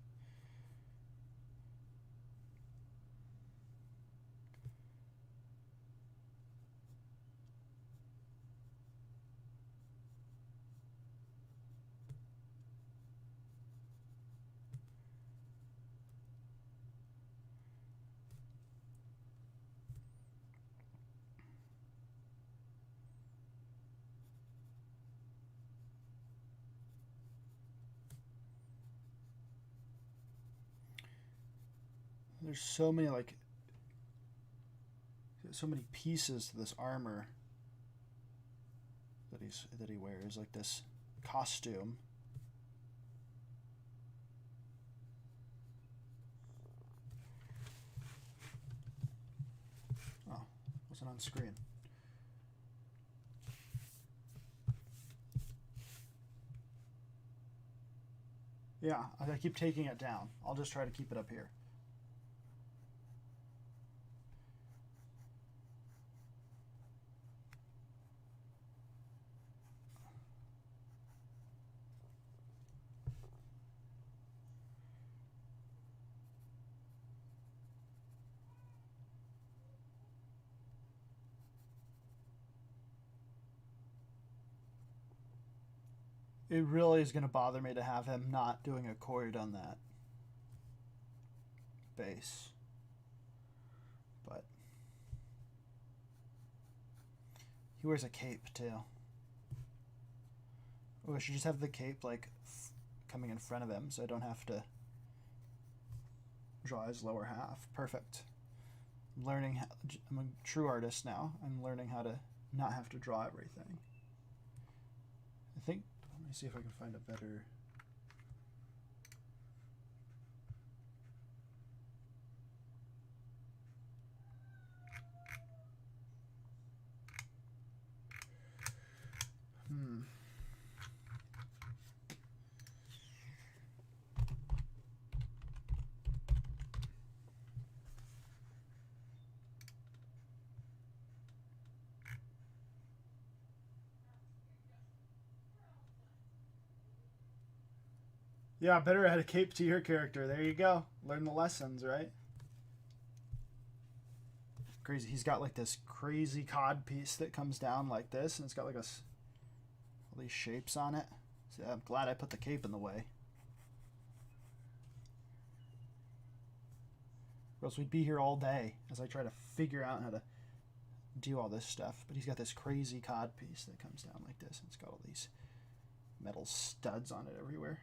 There's so many so many pieces to this armor that he wears, like this costume. Oh, wasn't on screen. Yeah, I keep taking it down. I'll just try to keep it up here. It really is going to bother me to have him not doing a chord on that bass. But he wears a cape too. Oh, I should just have the cape like coming in front of him so I don't have to draw his lower half. Perfect. I'm learning how, I'm a true artist now. I'm learning how to not have to draw everything. I think, let me see if I can find a better... Yeah, better add a cape to your character. There you go. Learn the lessons, right? Crazy. He's got like this crazy cod piece that comes down like this, and it's got like all these shapes on it. So I'm glad I put the cape in the way. Or else we'd be here all day as I try to figure out how to do all this stuff. But he's got this crazy cod piece that comes down like this, and it's got all these metal studs on it everywhere.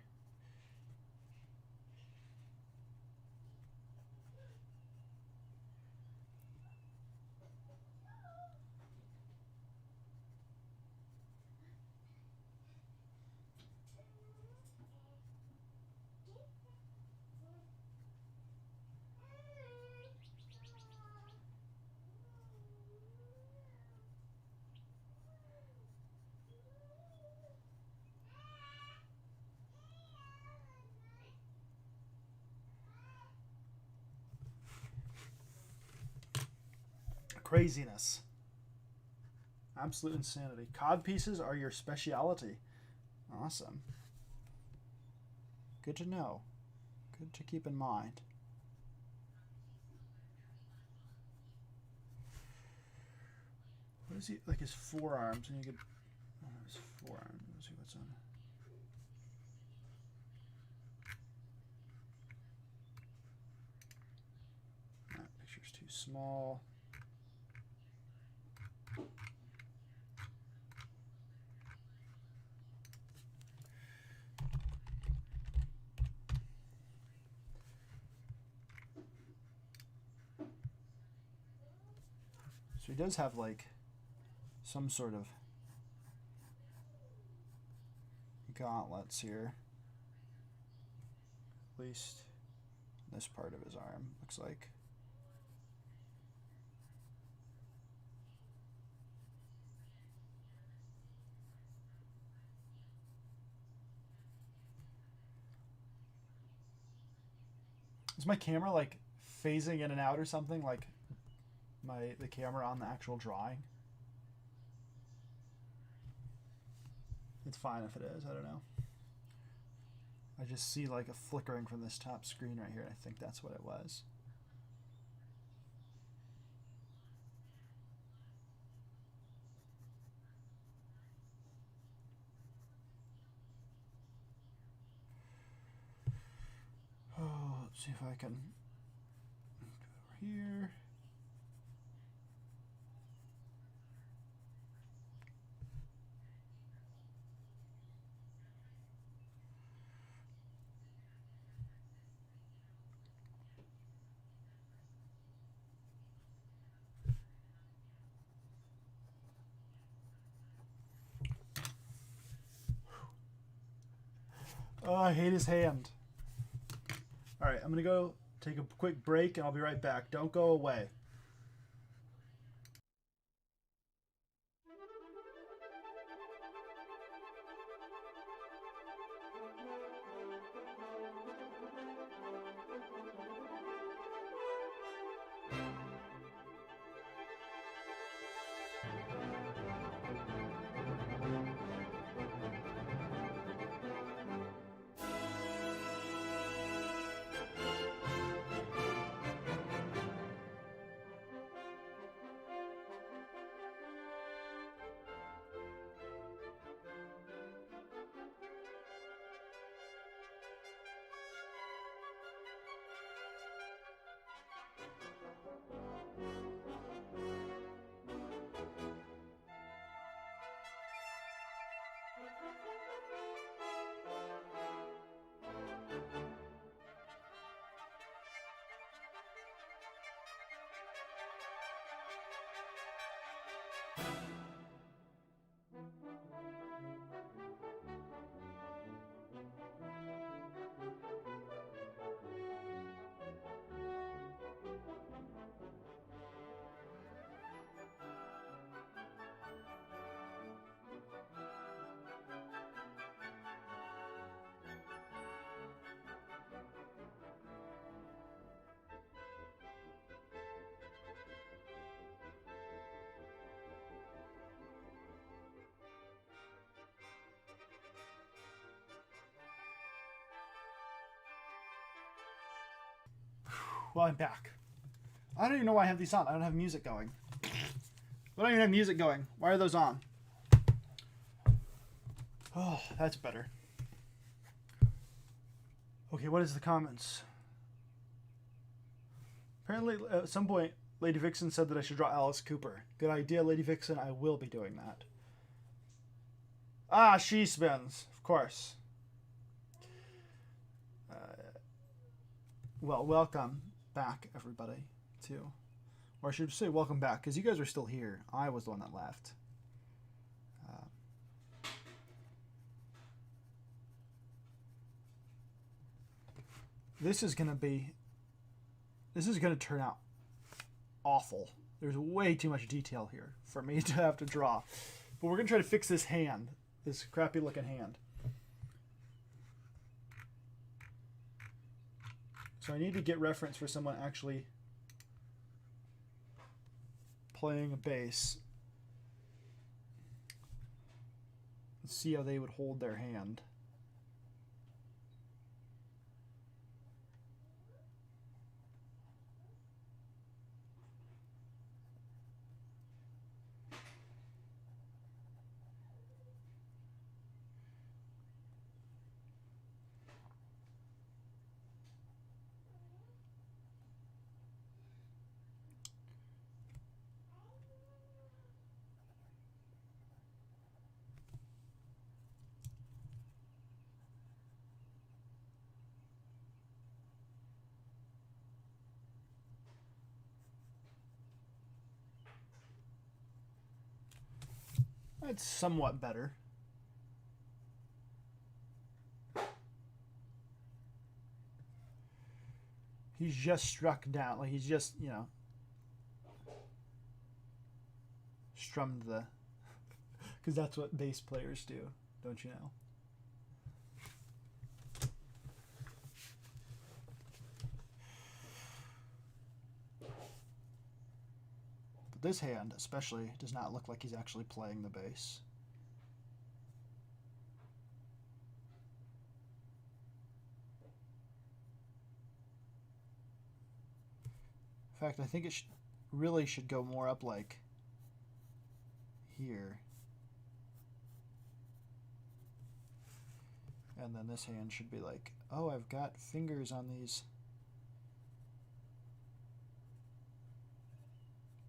Craziness. Absolute insanity. Cod pieces are your speciality. Awesome. Good to know. Good to keep in mind. What is he, like his forearms? And you could, his forearm. Let's see what's on. small. So he does have like some sort of gauntlets here. At least this part of his arm looks like. Is my camera like phasing in and out or something, like the camera on the actual drawing? It's fine if it is, I don't know. I just see like a flickering from this top screen right here, and I think that's what it was. Oh, let's see if I can do it over here. Oh, I hate his hand. All right, I'm going to go take a quick break, and I'll be right back. Don't go away. Well, I'm back. I don't even know why I have these on. I don't have music going. I don't even have music going. Why are those on? Oh, that's better. Okay, what is the comments? Apparently, at some point, Lady Vixen said that I should draw Alice Cooper. Good idea, Lady Vixen. I will be doing that. Ah, she spins. Of course. Well, welcome back, everybody, too. Or I should say welcome back, because you guys are still here. I was the one that left. This is going to turn out awful. There's way too much detail here for me to have to draw. But we're going to try to fix this hand, this crappy looking hand. So I need to get reference for someone actually playing a bass. Let's see how they would hold their hand. It's somewhat better. He's just struck down. Like, he's just, you know, strummed the... Because that's what bass players do, don't you know? But this hand, especially, does not look like he's actually playing the bass. In fact, I think it really should go more up like here. And then this hand should be like, oh, I've got fingers on these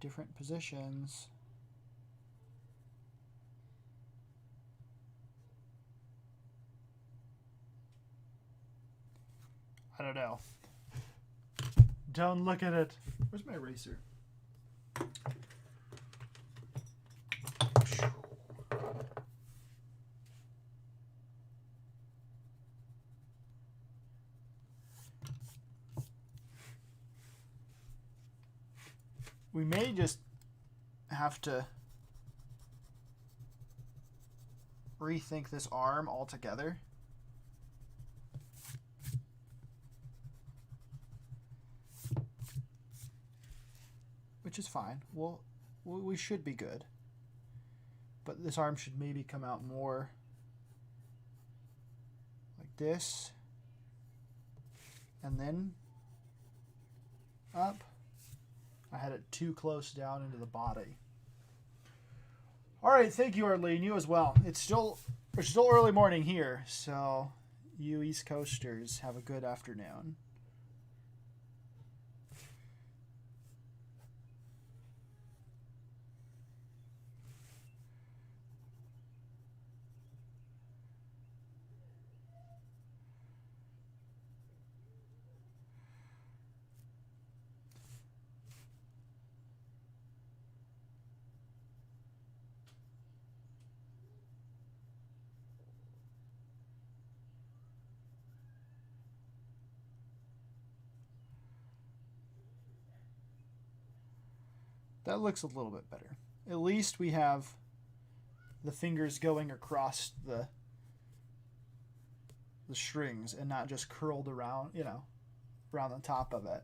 different positions. I don't know. Don't look at it. Where's my eraser? We may just have to rethink this arm altogether. Which is fine. Well, we should be good. But this arm should maybe come out more like this. And then up. I had it too close down into the body. All right, thank you, Arlene. You as well. It's still early morning here, so you East Coasters have a good afternoon. That looks a little bit better. At least we have the fingers going across the strings and not just curled around, you know, around the top of it.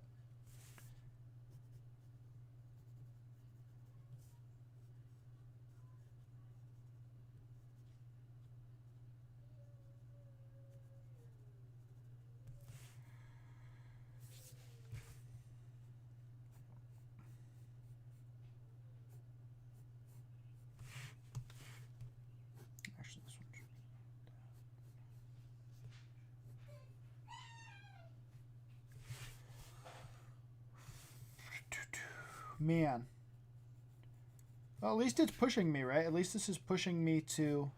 Man. Well, at least it's pushing me, right? At least this is pushing me to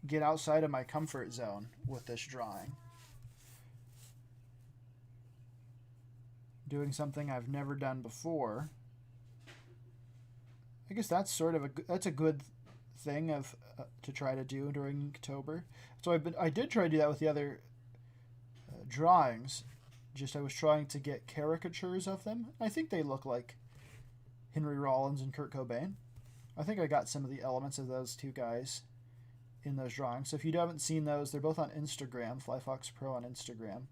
get outside of my comfort zone with this drawing. Doing something I've never done before. I guess that's sort of a good thing of to try to do during Inktober. So I did try to do that with the other drawings. Just I was trying to get caricatures of them. I think they look like Henry Rollins and Kurt Cobain. I think I got some of the elements of those two guys in those drawings. So if you haven't seen those, they're both on Instagram, FlyFoxPro on Instagram.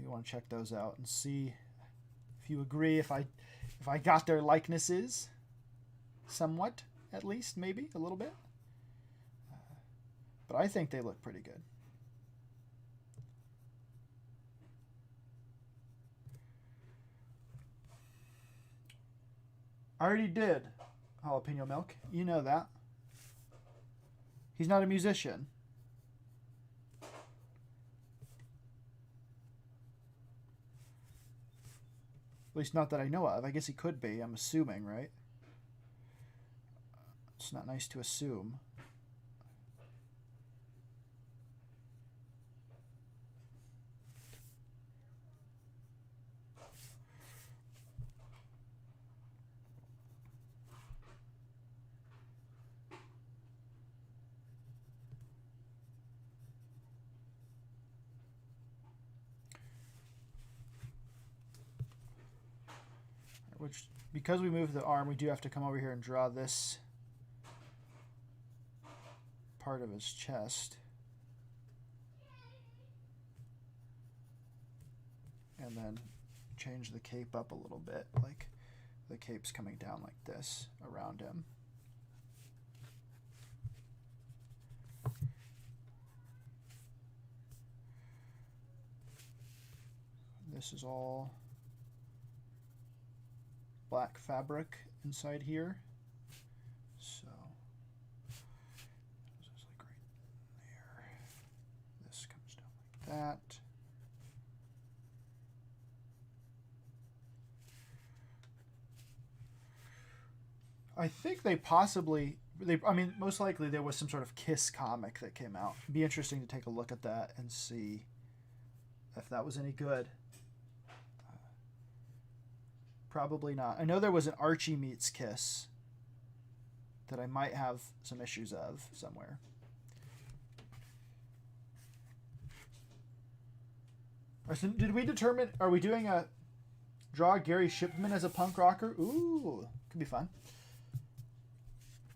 You want to check those out and see if you agree, if I got their likenesses somewhat, at least, maybe a little bit. But I think they look pretty good. I already did Jalapeno Milk. You know that. He's not a musician. At least not that I know of. I guess he could be. I'm assuming, right? It's not nice to assume. which, because we moved the arm, we do have to come over here and draw this part of his chest. And then change the cape up a little bit, like the cape's coming down like this around him. This is all black fabric inside here. So this is like right there. This comes down like that. I think they possibly, I mean, most likely there was some sort of Kiss comic that came out. It'd be interesting to take a look at that and see if that was any good. Probably not. I know there was an Archie meets Kiss that I might have some issues of somewhere. Did we determine, are we doing a draw Gary Shipman as a punk rocker? Ooh, could be fun.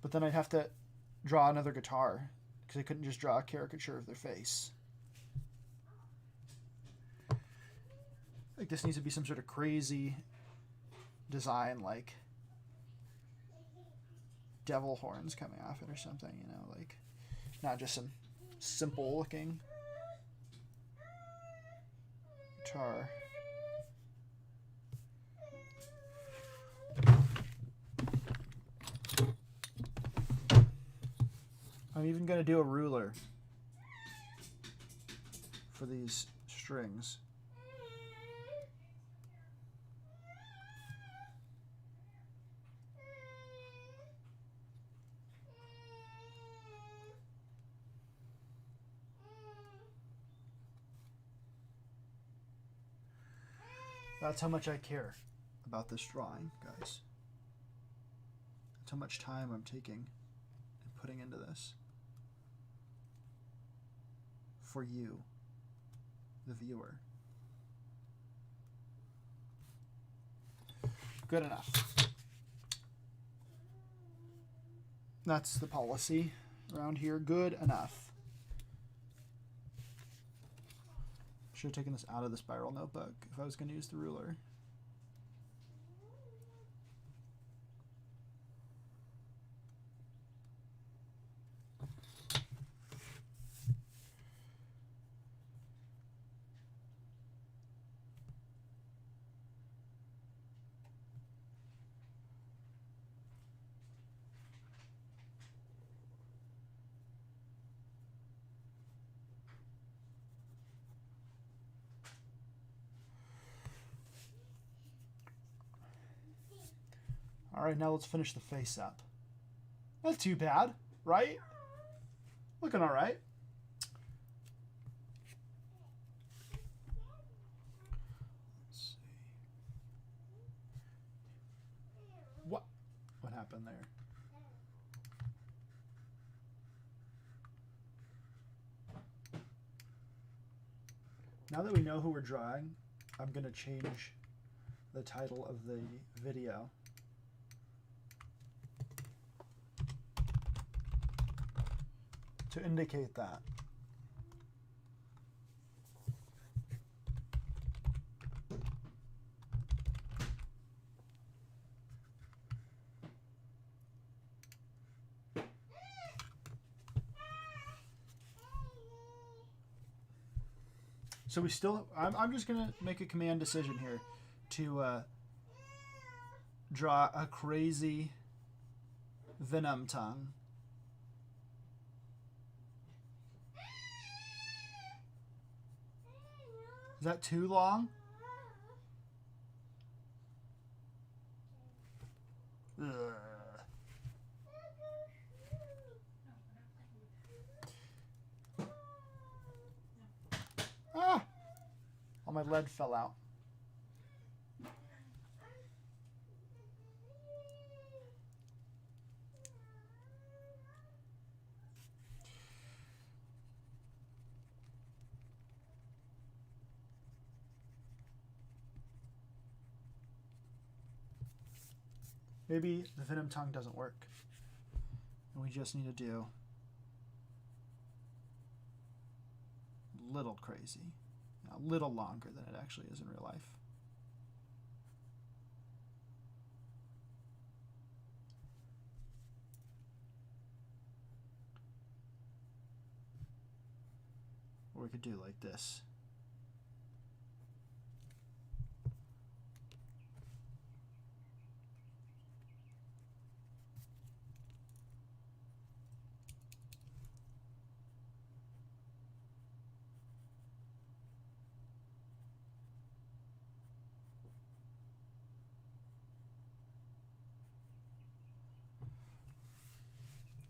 But then I'd have to draw another guitar because I couldn't just draw a caricature of their face. Like this needs to be some sort of crazy design, like devil horns coming off it or something, you know, like not just some simple looking guitar. I'm even going to do a ruler for these strings. That's how much I care about this drawing, guys. That's how much time I'm taking and putting into this. For you, the viewer. Good enough. That's the policy around here. Good enough. Should have taken this out of the spiral notebook if I was going to use the ruler. All right, now let's finish the face up. Not too bad, right? Looking all right. Let's see. What happened there? Now that we know who we're drawing, I'm going to change the title of the video. To indicate that. So we still, I'm just going to make a command decision here to draw a crazy Venom tongue. Is that too long? Ugh. Ah! All my lead fell out. Maybe the Venom tongue doesn't work. And we just need to do a little crazy. A little longer than it actually is in real life. Or we could do like this.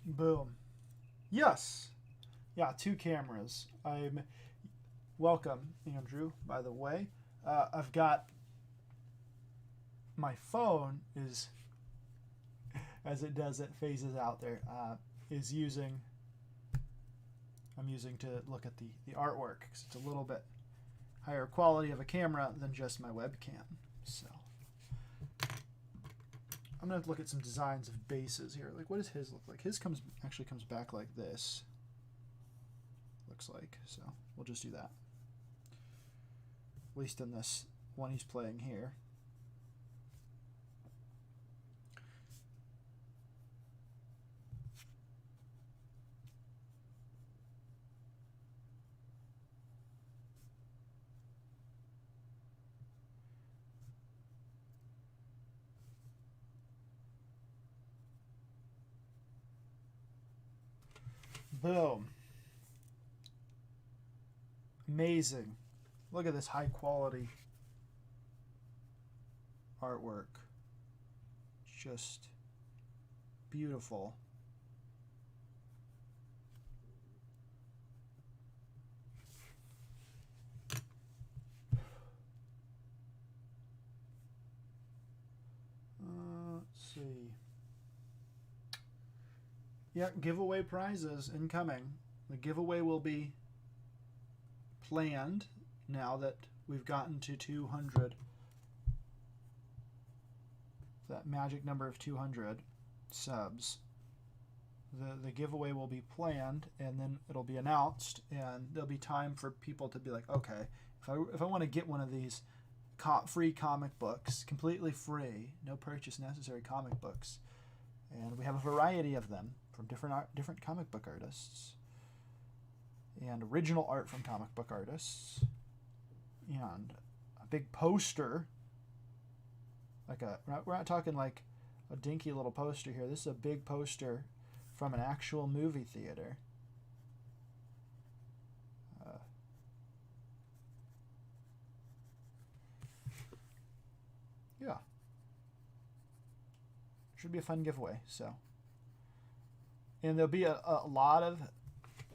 Boom. Yes. Yeah, 2 cameras. I'm welcome, Andrew, by the way. I've got my phone is, as it does, it phases out there, is using, I'm using to look at the artwork because it's a little bit higher quality of a camera than just my webcam. So I'm going to look at some designs of bases here. Like, what does his look like? His actually comes back like this. Looks like. So we'll just do that. At least in this one he's playing here. Boom. Amazing. Look at this high quality artwork. Just beautiful. Let's see. Yeah, giveaway prizes incoming. The giveaway will be planned now that we've gotten to 200. That magic number of 200 subs. The giveaway will be planned, and then it'll be announced, and there'll be time for people to be like, okay, if I want to get one of these free comic books, completely free, no purchase necessary comic books, and we have a variety of them from different comic book artists, and original art from comic book artists, and a big poster. Like we're not talking like a dinky little poster here. This is a big poster from an actual movie theater. Yeah. Should be a fun giveaway. So, and there'll be a lot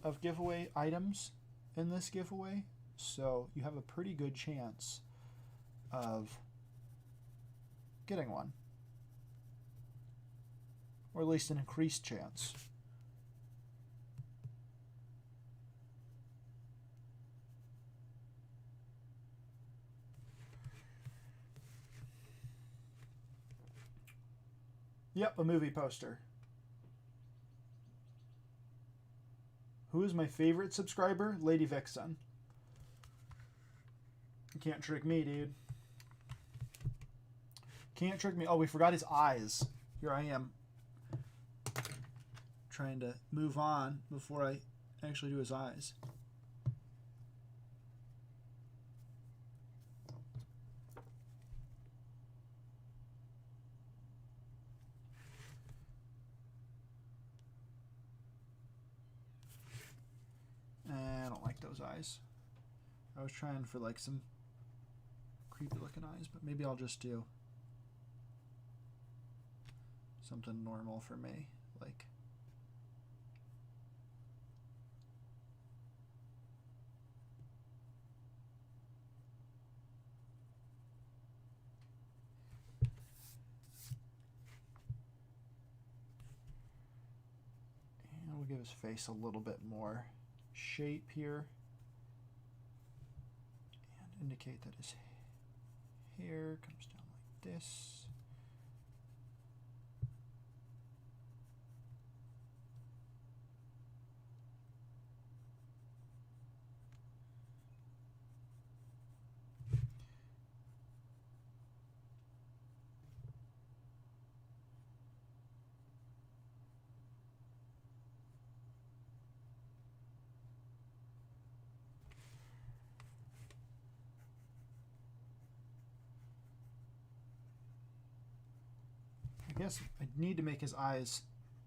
of giveaway items in this giveaway. So you have a pretty good chance of getting one, or at least an increased chance. Yep, a movie poster. Who is my favorite subscriber? Lady Vixen. You can't trick me, dude. Can't trick me. Oh, we forgot his eyes. Here I am trying to move on before I actually do his eyes. I don't like those eyes. I was trying for like some creepy looking eyes, but maybe I'll just do something normal for me, like and we'll give his face a little bit more shape here and indicate that his hair comes down like this. guess I need to make his eyes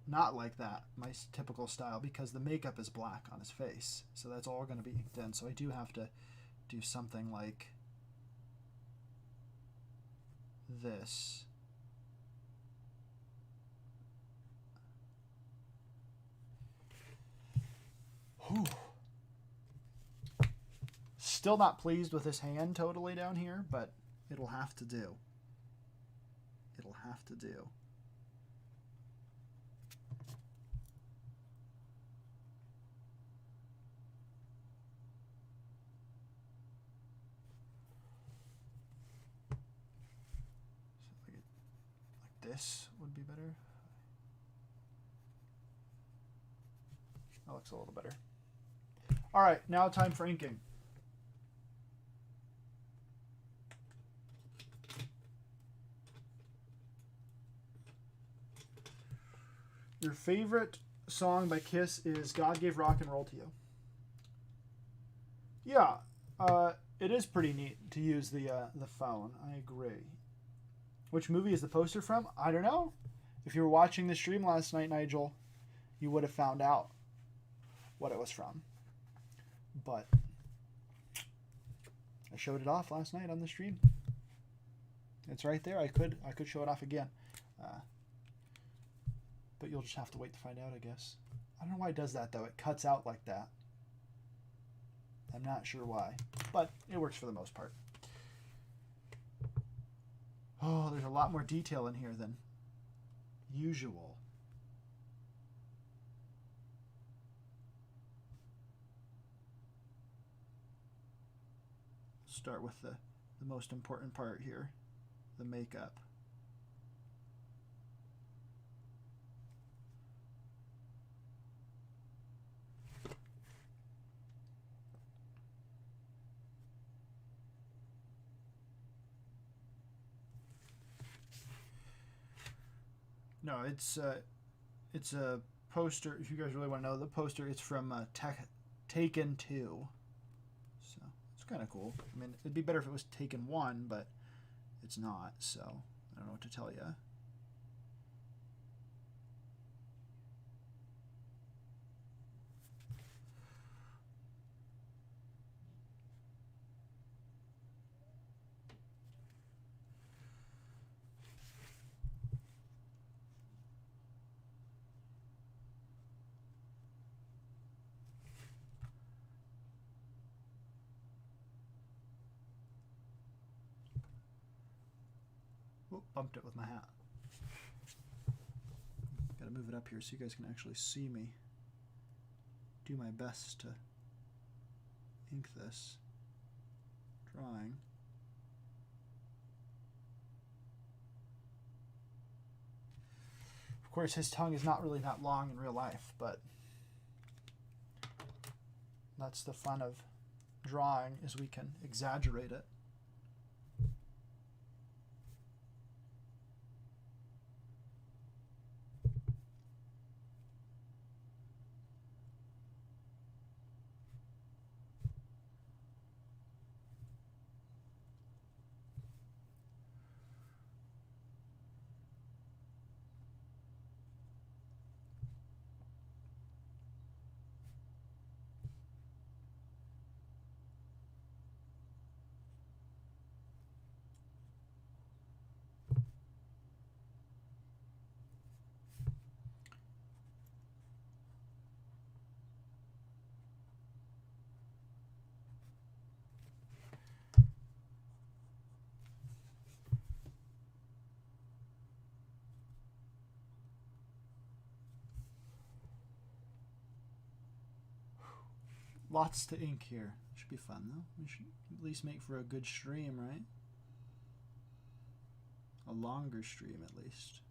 not like that, my typical style, because the makeup is black on his face. So that's all going to be inked in. So I do have to do something like this. Whew. Still not pleased with his hand totally down here, but it'll have to do. It'll have to do. So like this would be better. That looks a little better. All right, now time for inking. Your favorite song by Kiss is God Gave Rock and Roll to You. Yeah, it is pretty neat to use the phone. I agree. Which movie is the poster from? I don't know. If you were watching the stream last night, Nigel, you would have found out what it was from. But I showed it off last night on the stream. It's right there. I could show it off again. But you'll just have to wait to find out, I guess. I don't know why it does that, though. It cuts out like that. I'm not sure why. But it works for the most part. Oh, there's a lot more detail in here than usual. Start with the most important part here, the makeup. No, it's a poster. If you guys really want to know the poster, it's from Taken 2. So it's kind of cool. I mean, it'd be better if it was Taken 1, but it's not. So I don't know what to tell you. Whoop, bumped it with my hat. Got to move it up here so you guys can actually see me. Do my best to ink this drawing. Of course, his tongue is not really that long in real life, but that's the fun of drawing, is we can exaggerate it. Lots to ink here. Should be fun, though. We should at least make for a good stream, right? A longer stream, at least.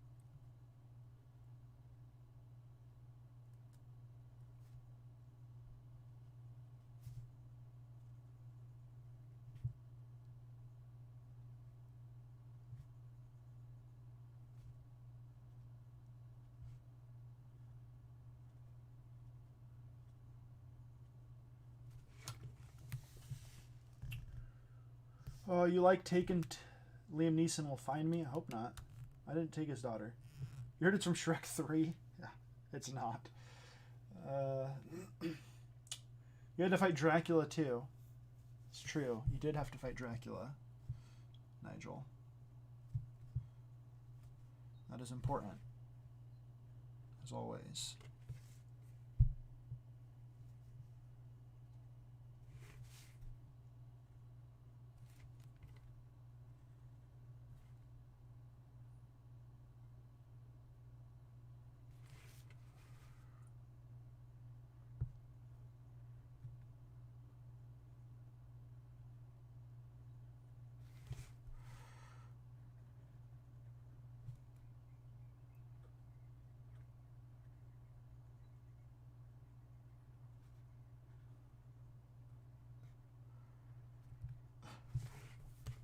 Oh, you like Taken? Liam Neeson will find me? I hope not. I didn't take his daughter. You heard it's from Shrek 3? Yeah, it's not. You had to fight Dracula too. It's true. You did have to fight Dracula, Nigel. That is important, as always.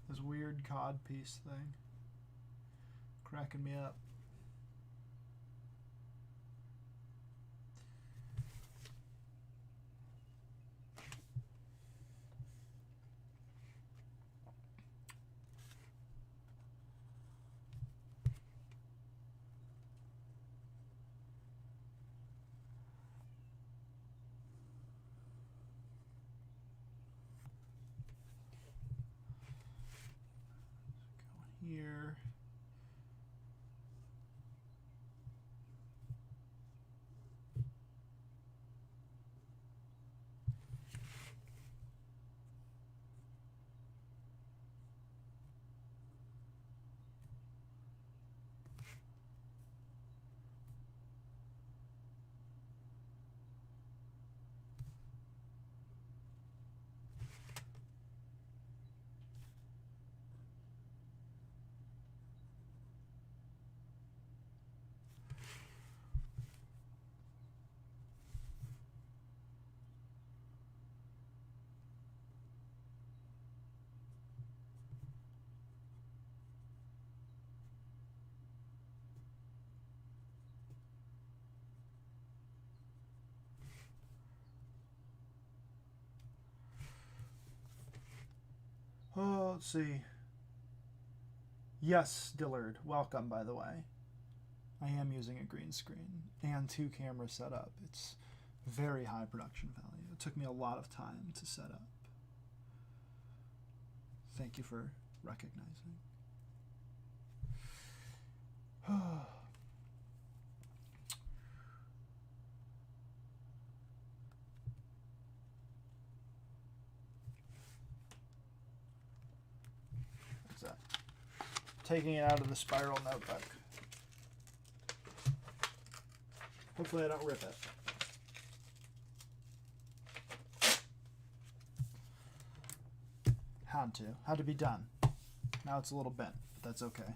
This weird cod piece thing. Cracking me up. Here. Oh, let's see. Yes, Dillard. Welcome, by the way. I am using a green screen and 2 camera setup. It's very high production value. It took me a lot of time to set up. Thank you for recognizing. What's that? Taking it out of the spiral notebook. Hopefully I don't rip it. Had to be done. Now it's a little bent, but that's okay.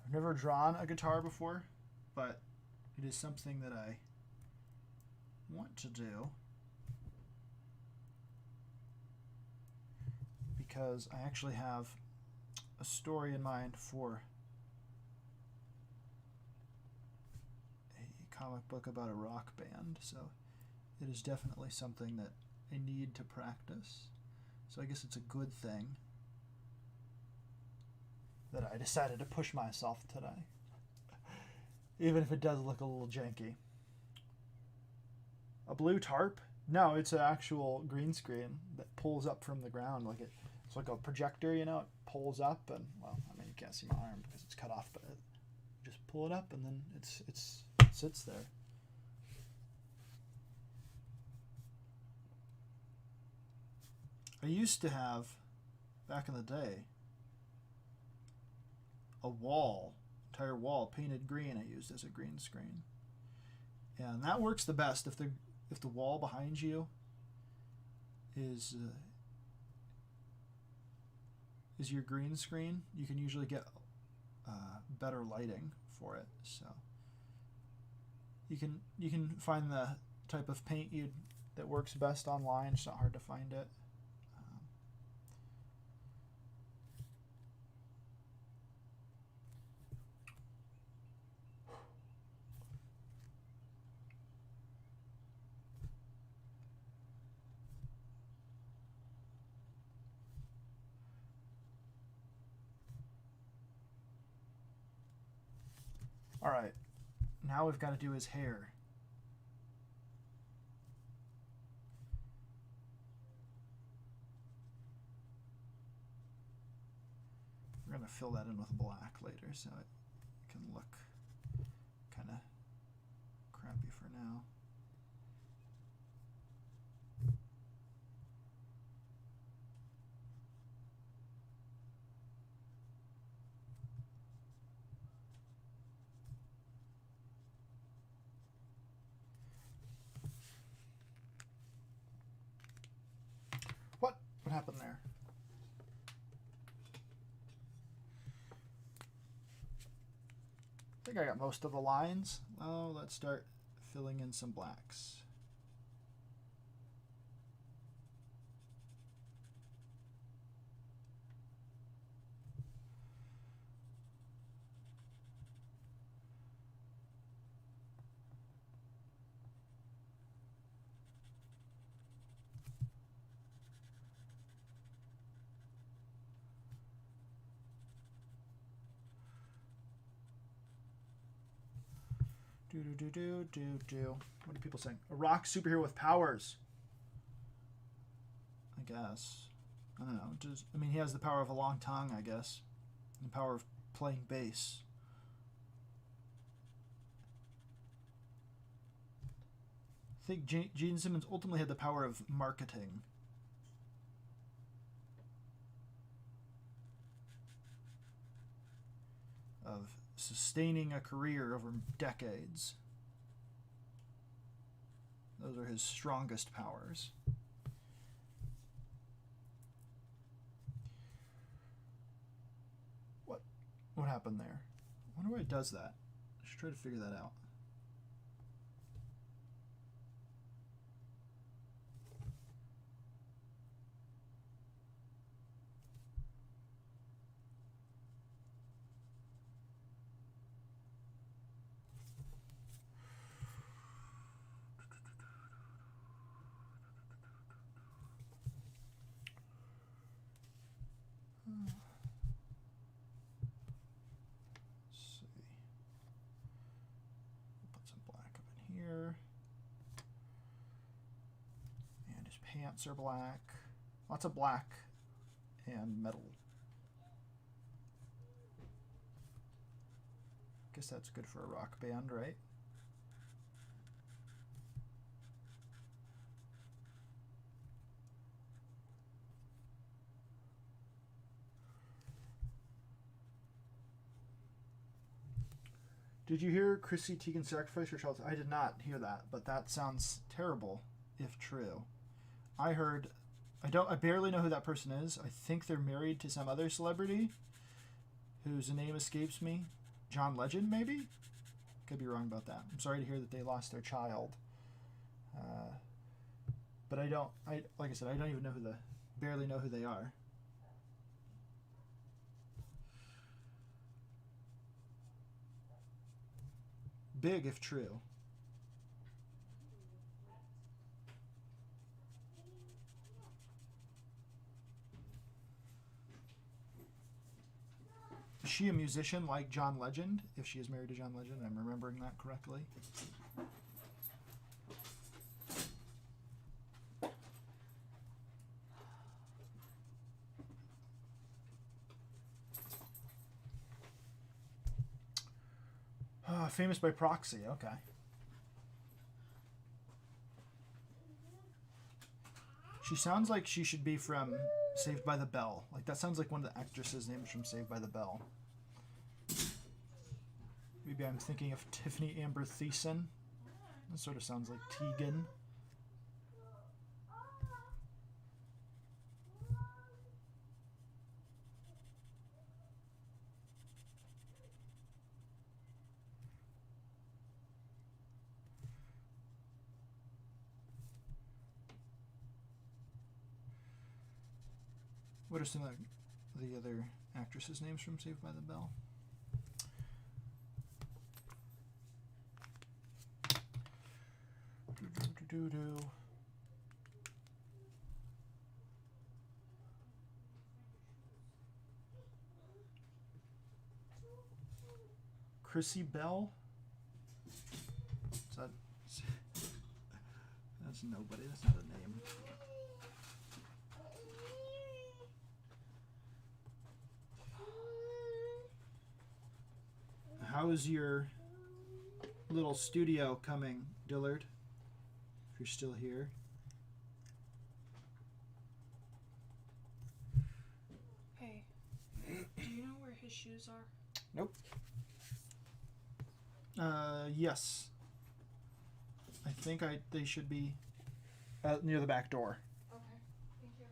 I've never drawn a guitar before, but it is something that I want to do because I actually have a story in mind for a comic book about a rock band, so it is definitely something that I need to practice. So I guess it's a good thing that I decided to push myself today, even if it does look a little janky. A blue tarp? No, it's an actual green screen that pulls up from the ground. It's like a projector, you know, it pulls up and, well, I mean, you can't see my arm because it's cut off, but just pull it up and then it sits there. I used to have, back in the day, a entire wall painted green I used as a green screen. And that works the best if the wall behind you is is your green screen, you can usually get better lighting for it. So you can find the type of paint that works best online. It's not hard to find it. All right, now we've got to do his hair. We're going to fill that in with black later so it can look kind of crappy for now. What happened there? I think I got most of the lines. Oh, let's start filling in some blacks. Do. What are people saying? A rock superhero with powers. I guess. I don't know. I mean, he has the power of a long tongue, I guess. And the power of playing bass. I think Gene Simmons ultimately had the power of marketing. Of sustaining a career over decades. Those are his strongest powers. What happened there? I wonder why it does that. I should try to figure that out. Pants are black. Lots of black and metal. Guess that's good for a rock band, right? Did you hear Chrissy Teigen sacrificed her child? I did not hear that, but that sounds terrible if true. I heard, I barely know who that person is. I think they're married to some other celebrity whose name escapes me. John Legend, maybe? Could be wrong about that. I'm sorry to hear that they lost their child. But like I said, I don't even know barely know who they are. Big if true. Is she a musician like John Legend? If she is married to John Legend, I'm remembering that correctly. Famous by proxy, okay. She sounds like she should be from Saved by the Bell. Like, that sounds like one of the actresses' names from Saved by the Bell. Maybe I'm thinking of Tiffany Amber Thiessen. That sort of sounds like Tegan. What are some of the other actresses' names from Saved by the Bell? Chrissy Bell? Is that, that's nobody. That's not a name. How's your little studio coming, Dillard? If you're still here. Hey, do you know where his shoes are? Nope. Yes. I think they should be near the back door. Okay, thank you.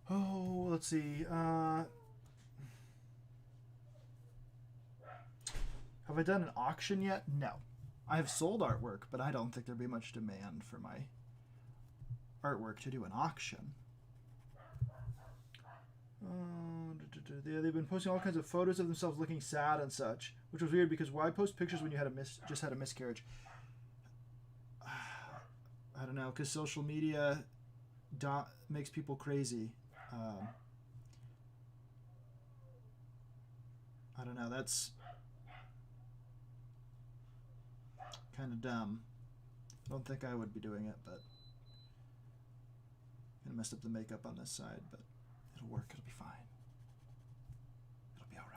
Oh, let's see. Have I done an auction yet? No. I have sold artwork, but I don't think there'd be much demand for my artwork to do an auction. They've been posting all kinds of photos of themselves looking sad and such, which was weird because why post pictures when you had just had a miscarriage? I don't know, because social media makes people crazy. I don't know, that's kind of dumb. I don't think I would be doing it, but kind of messed up the makeup on this side, but it'll work. It'll be fine. It'll be all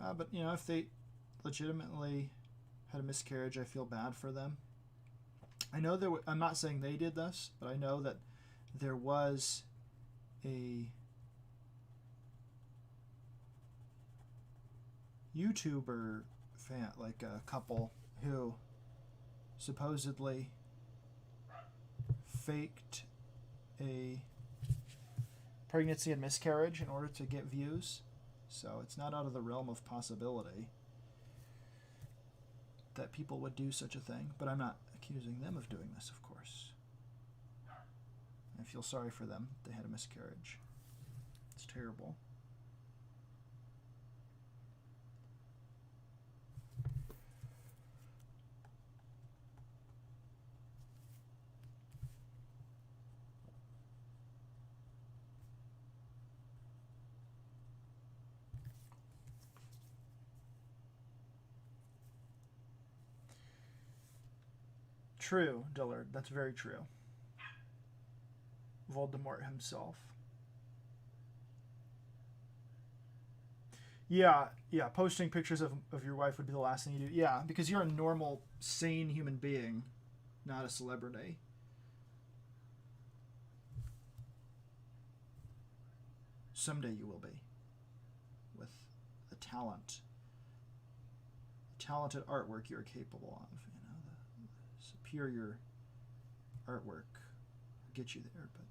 right. But you know, if they legitimately had a miscarriage, I feel bad for them. I know I'm not saying they did this, but I know that there was a YouTuber fan, like a couple who supposedly faked a pregnancy and miscarriage in order to get views. So it's not out of the realm of possibility that people would do such a thing, but I'm not accusing them of doing this, of course. I feel sorry for them. They had a miscarriage. It's terrible. True, Dillard. That's very true. Voldemort himself. Yeah, posting pictures of your wife would be the last thing you do. Yeah, because you're a normal, sane human being, not a celebrity. Someday you will be. With the talented artwork you're capable of. You know, the superior artwork will get you there, but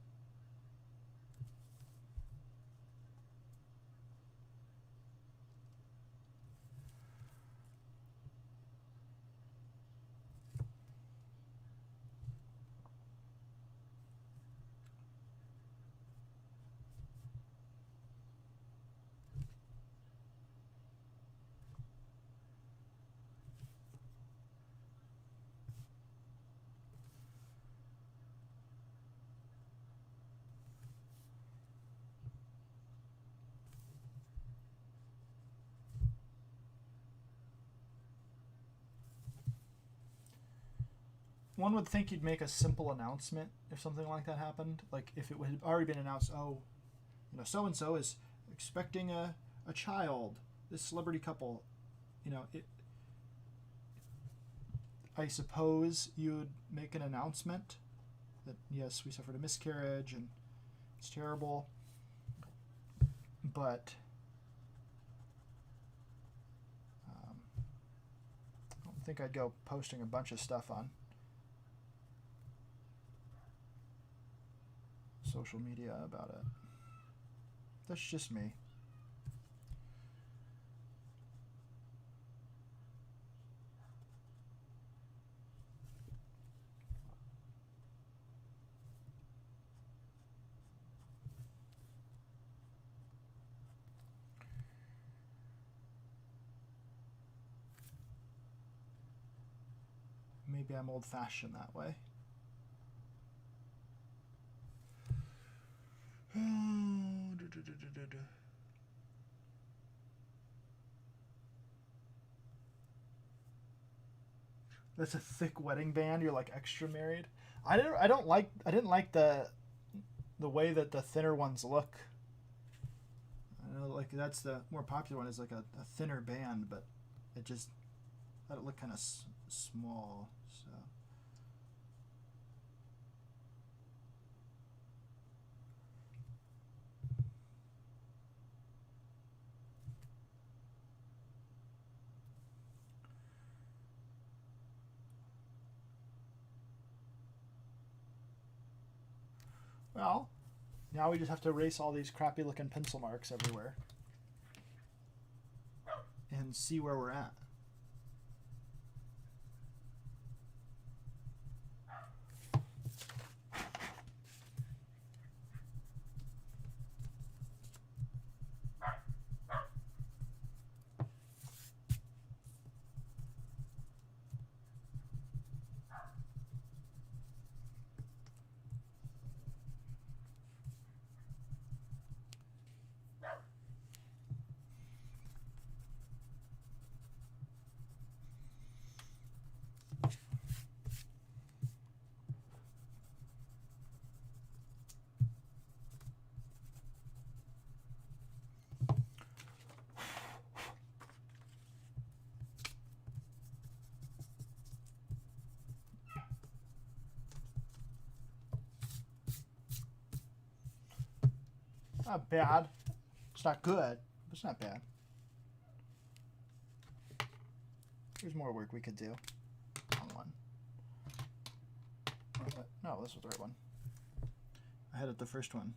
one would think you'd make a simple announcement if something like that happened. Like if it had already been announced, oh, you know, so and so is expecting a child. This celebrity couple, you know, I suppose you'd make an announcement that yes, we suffered a miscarriage and it's terrible. But I don't think I'd go posting a bunch of stuff on social media about it. That's just me. Maybe I'm old-fashioned that way. That's a thick wedding band. You're like extra married. I didn't like the way that the thinner ones look. I know, like that's the more popular one is like a thinner band, but it just let it look kind of small. So. Well, now we just have to erase all these crappy looking pencil marks everywhere and see where we're at. Not bad. It's not good, but it's not bad. There's more work we could do. Wrong one. No, this was the right one. I had it the first one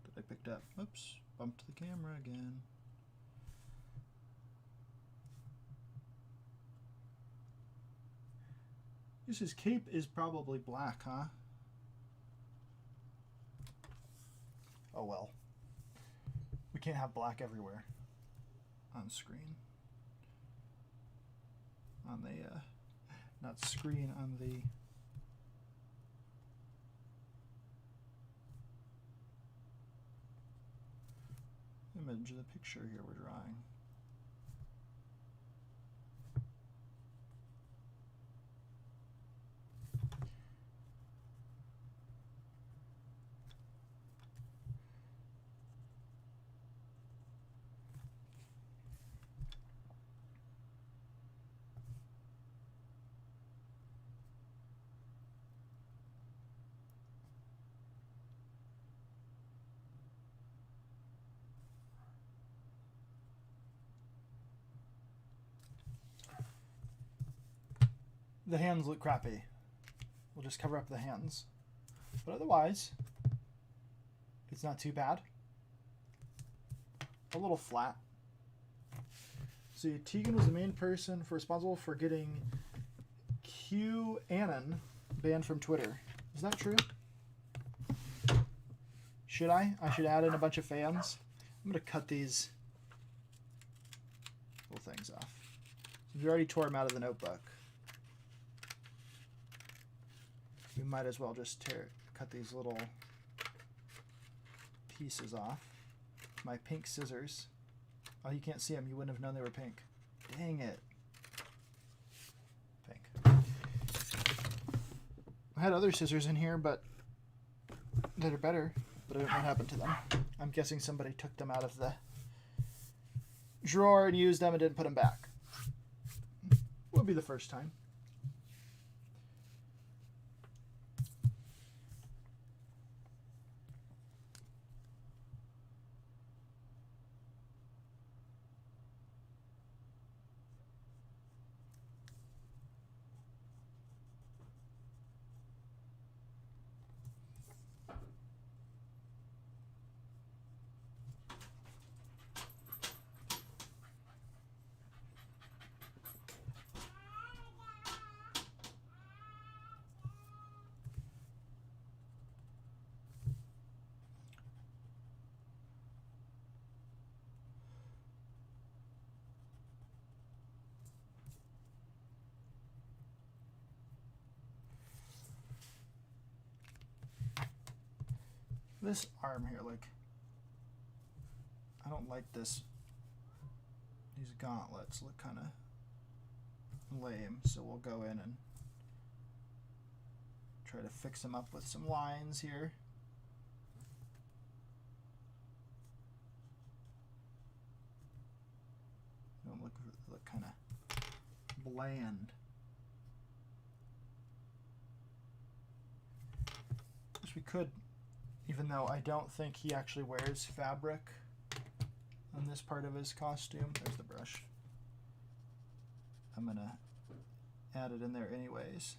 that I picked up. Oops, bumped the camera again. His cape is probably black, huh? Oh well. We can't have black everywhere on screen. On the, not screen, on the image of the picture here we're drawing. The hands look crappy. We'll just cover up the hands. But otherwise, it's not too bad. A little flat. See, Tegan was the main person responsible for getting QAnon banned from Twitter. Is that true? Should I? I should add in a bunch of fans. I'm going to cut these little things off. We already tore them out of the notebook. We might as well just cut these little pieces off. My pink scissors. Oh, you can't see them. You wouldn't have known they were pink. Dang it. Pink. I had other scissors in here, but that are better, but I don't know what happened to them. I'm guessing somebody took them out of the drawer and used them and didn't put them back. Would be the first time. This arm here, like, I don't like this. These gauntlets look kind of lame, so we'll go in and try to fix them up with some lines here. Don't look kind of bland. Which we could, even though I don't think he actually wears fabric on this part of his costume. There's the brush. I'm gonna add it in there anyways.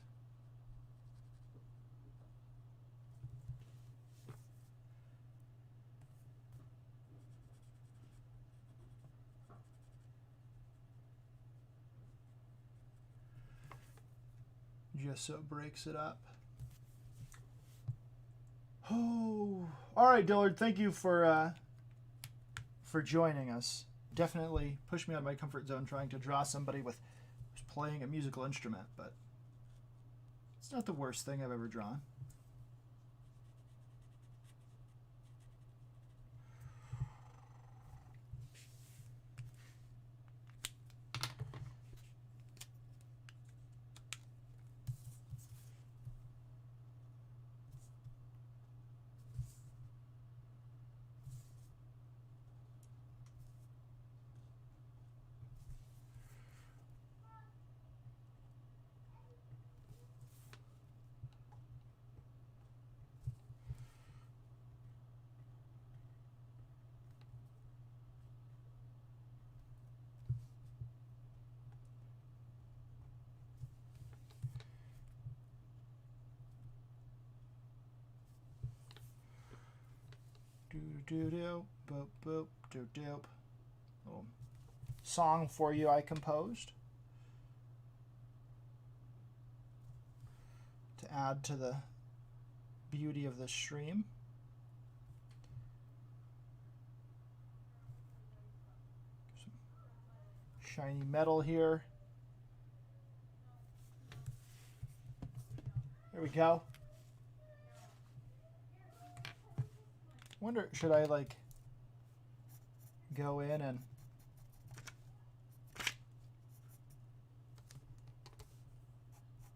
Just so it breaks it up. Oh, all right, Dillard. Thank you for joining us. Definitely pushed me out of my comfort zone trying to draw somebody who's playing a musical instrument, but it's not the worst thing I've ever drawn. Do-do-do, boop, boop, do-doop. Little song for you I composed to add to the beauty of the stream. Some shiny metal here. There we go. Wonder, should I like go in and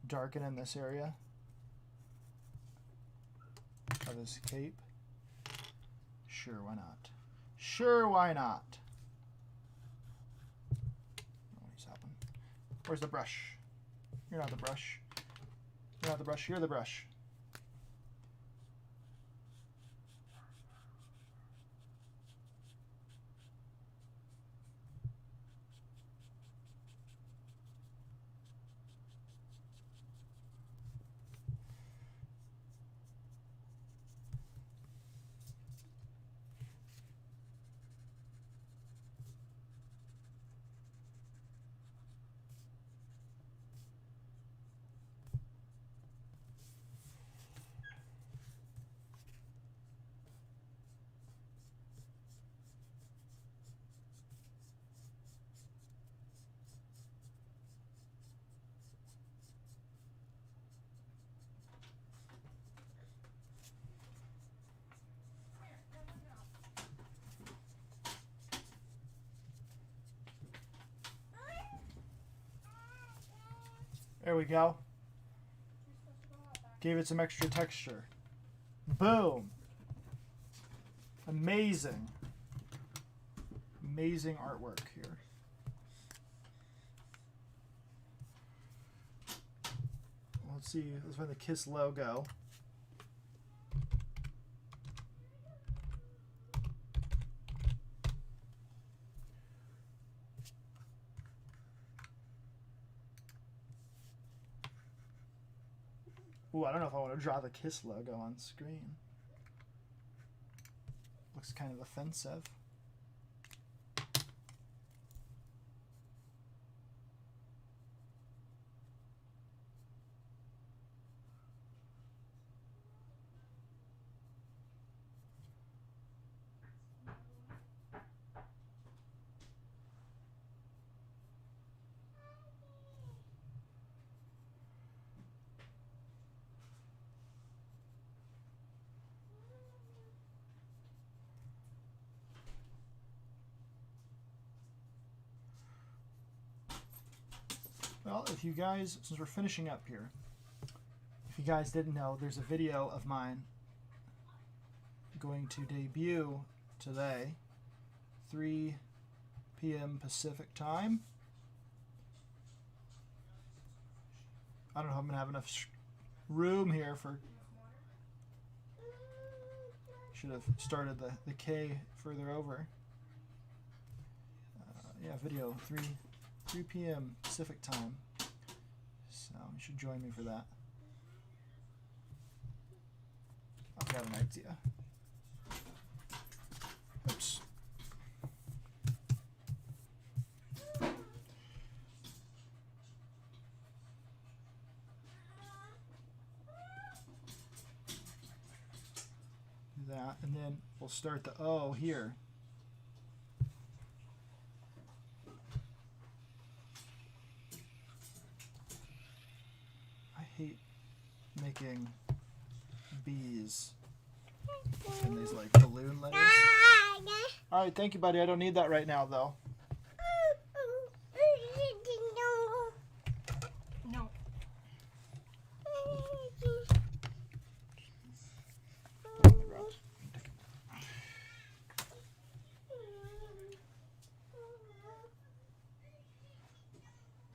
darken in this area of his cape? Sure, why not? Sure, why not? Oh, he's happening. Where's the brush? You're not the brush. You're not the brush. You're the brush. There we go. Gave it some extra texture. Boom. Amazing. Amazing artwork here. Let's see. Let's find the KISS logo. Ooh, I don't know if I want to draw the KISS logo on screen. Looks kind of offensive. Well, if you guys, since we're finishing up here, if you guys didn't know, there's a video of mine going to debut today, 3 p.m. Pacific time. I don't know if I'm going to have enough room here for... Should have started the K further over. Yeah, video 3 p.m. Pacific time. So you should join me for that. I've got an idea. Oops. Do that, and then we'll start the O here. I hate making B's and these like balloon letters. All right, thank you, buddy. I don't need that right now, though. No.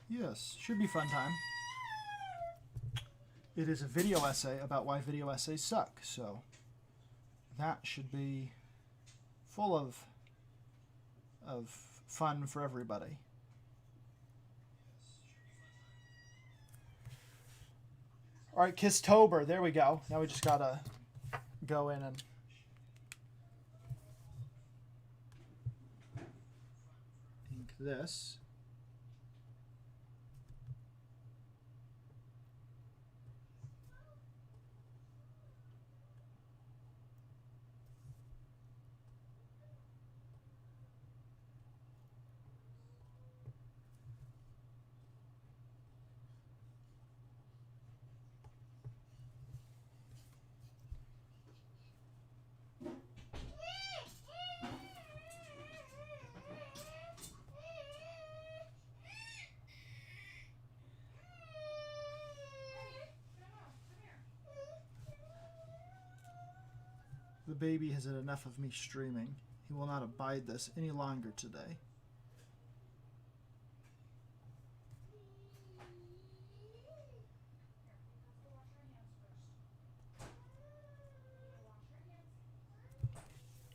Yes, should be fun time. It is a video essay about why video essays suck, so that should be full of fun for everybody. All right, Inktober, there we go. Now we just gotta go in and ink this. The baby has had enough of me streaming. He will not abide this any longer today.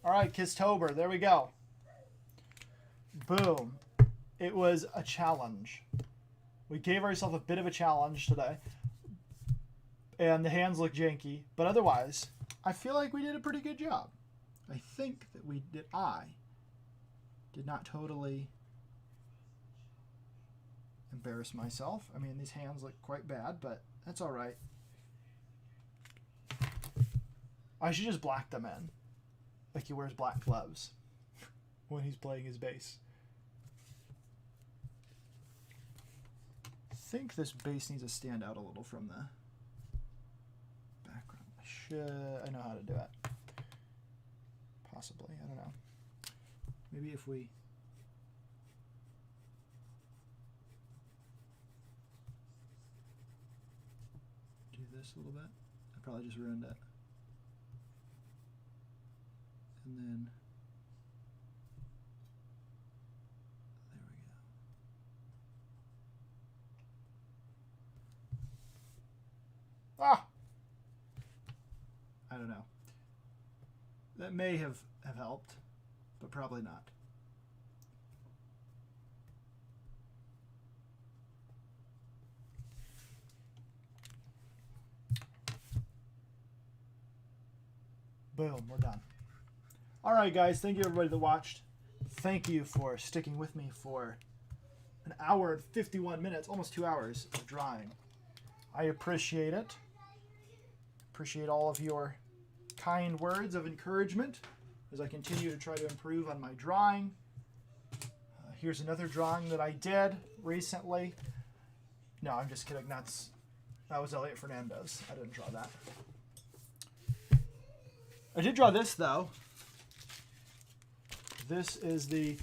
All right, Inktober, there we go. Boom. It was a challenge. We gave ourselves a bit of a challenge today. And the hands look janky, but otherwise, I feel like we did a pretty good job. I think that I did not totally embarrass myself. I mean, these hands look quite bad, but that's all right. I should just black them in. Like he wears black gloves when he's playing his bass. I think this bass needs to stand out a little from the background. I know how to do it. Possibly, I don't know. Maybe if we do this a little bit. I probably just ruined it. And then there we go. Ah! I don't know. That may have helped, but probably not. Boom, we're done. All right, guys, thank you everybody that watched. Thank you for sticking with me for an hour and 51 minutes, almost 2 hours of drawing. I appreciate it. Appreciate all of your kind words of encouragement as I continue to try to improve on my drawing. Here's another drawing that I did recently. No, I'm just kidding. That was Elliot Fernandez. I didn't draw that. I did draw this, though. This is the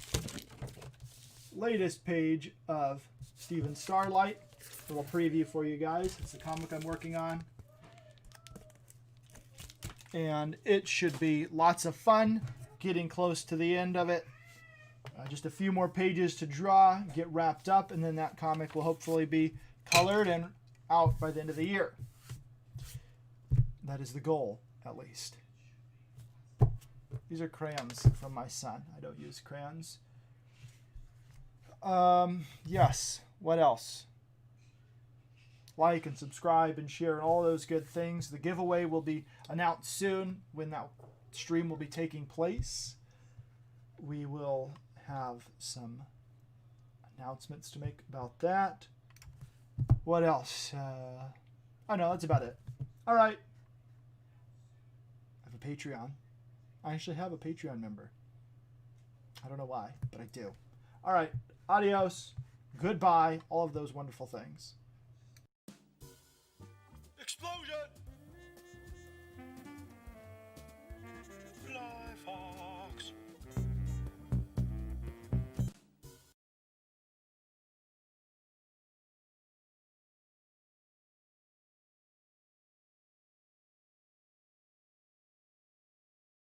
latest page of Steven Starlight. little preview for you guys. It's the comic I'm working on. And it should be lots of fun. Getting close to the end of it. Just a few more pages to draw, get wrapped up, and then that comic will hopefully be colored and out by the end of the year. That is the goal, at least. These are crayons from my son. I don't use crayons. Yes. What else? Like and subscribe and share and all those good things. The giveaway will be announced soon when that stream will be taking place. We will have some announcements to make about that. What else? Oh no, that's about it. All right. I have a Patreon. I actually have a Patreon member. I don't know why, but I do. All right. Adios. Goodbye. All of those wonderful things. Explosion!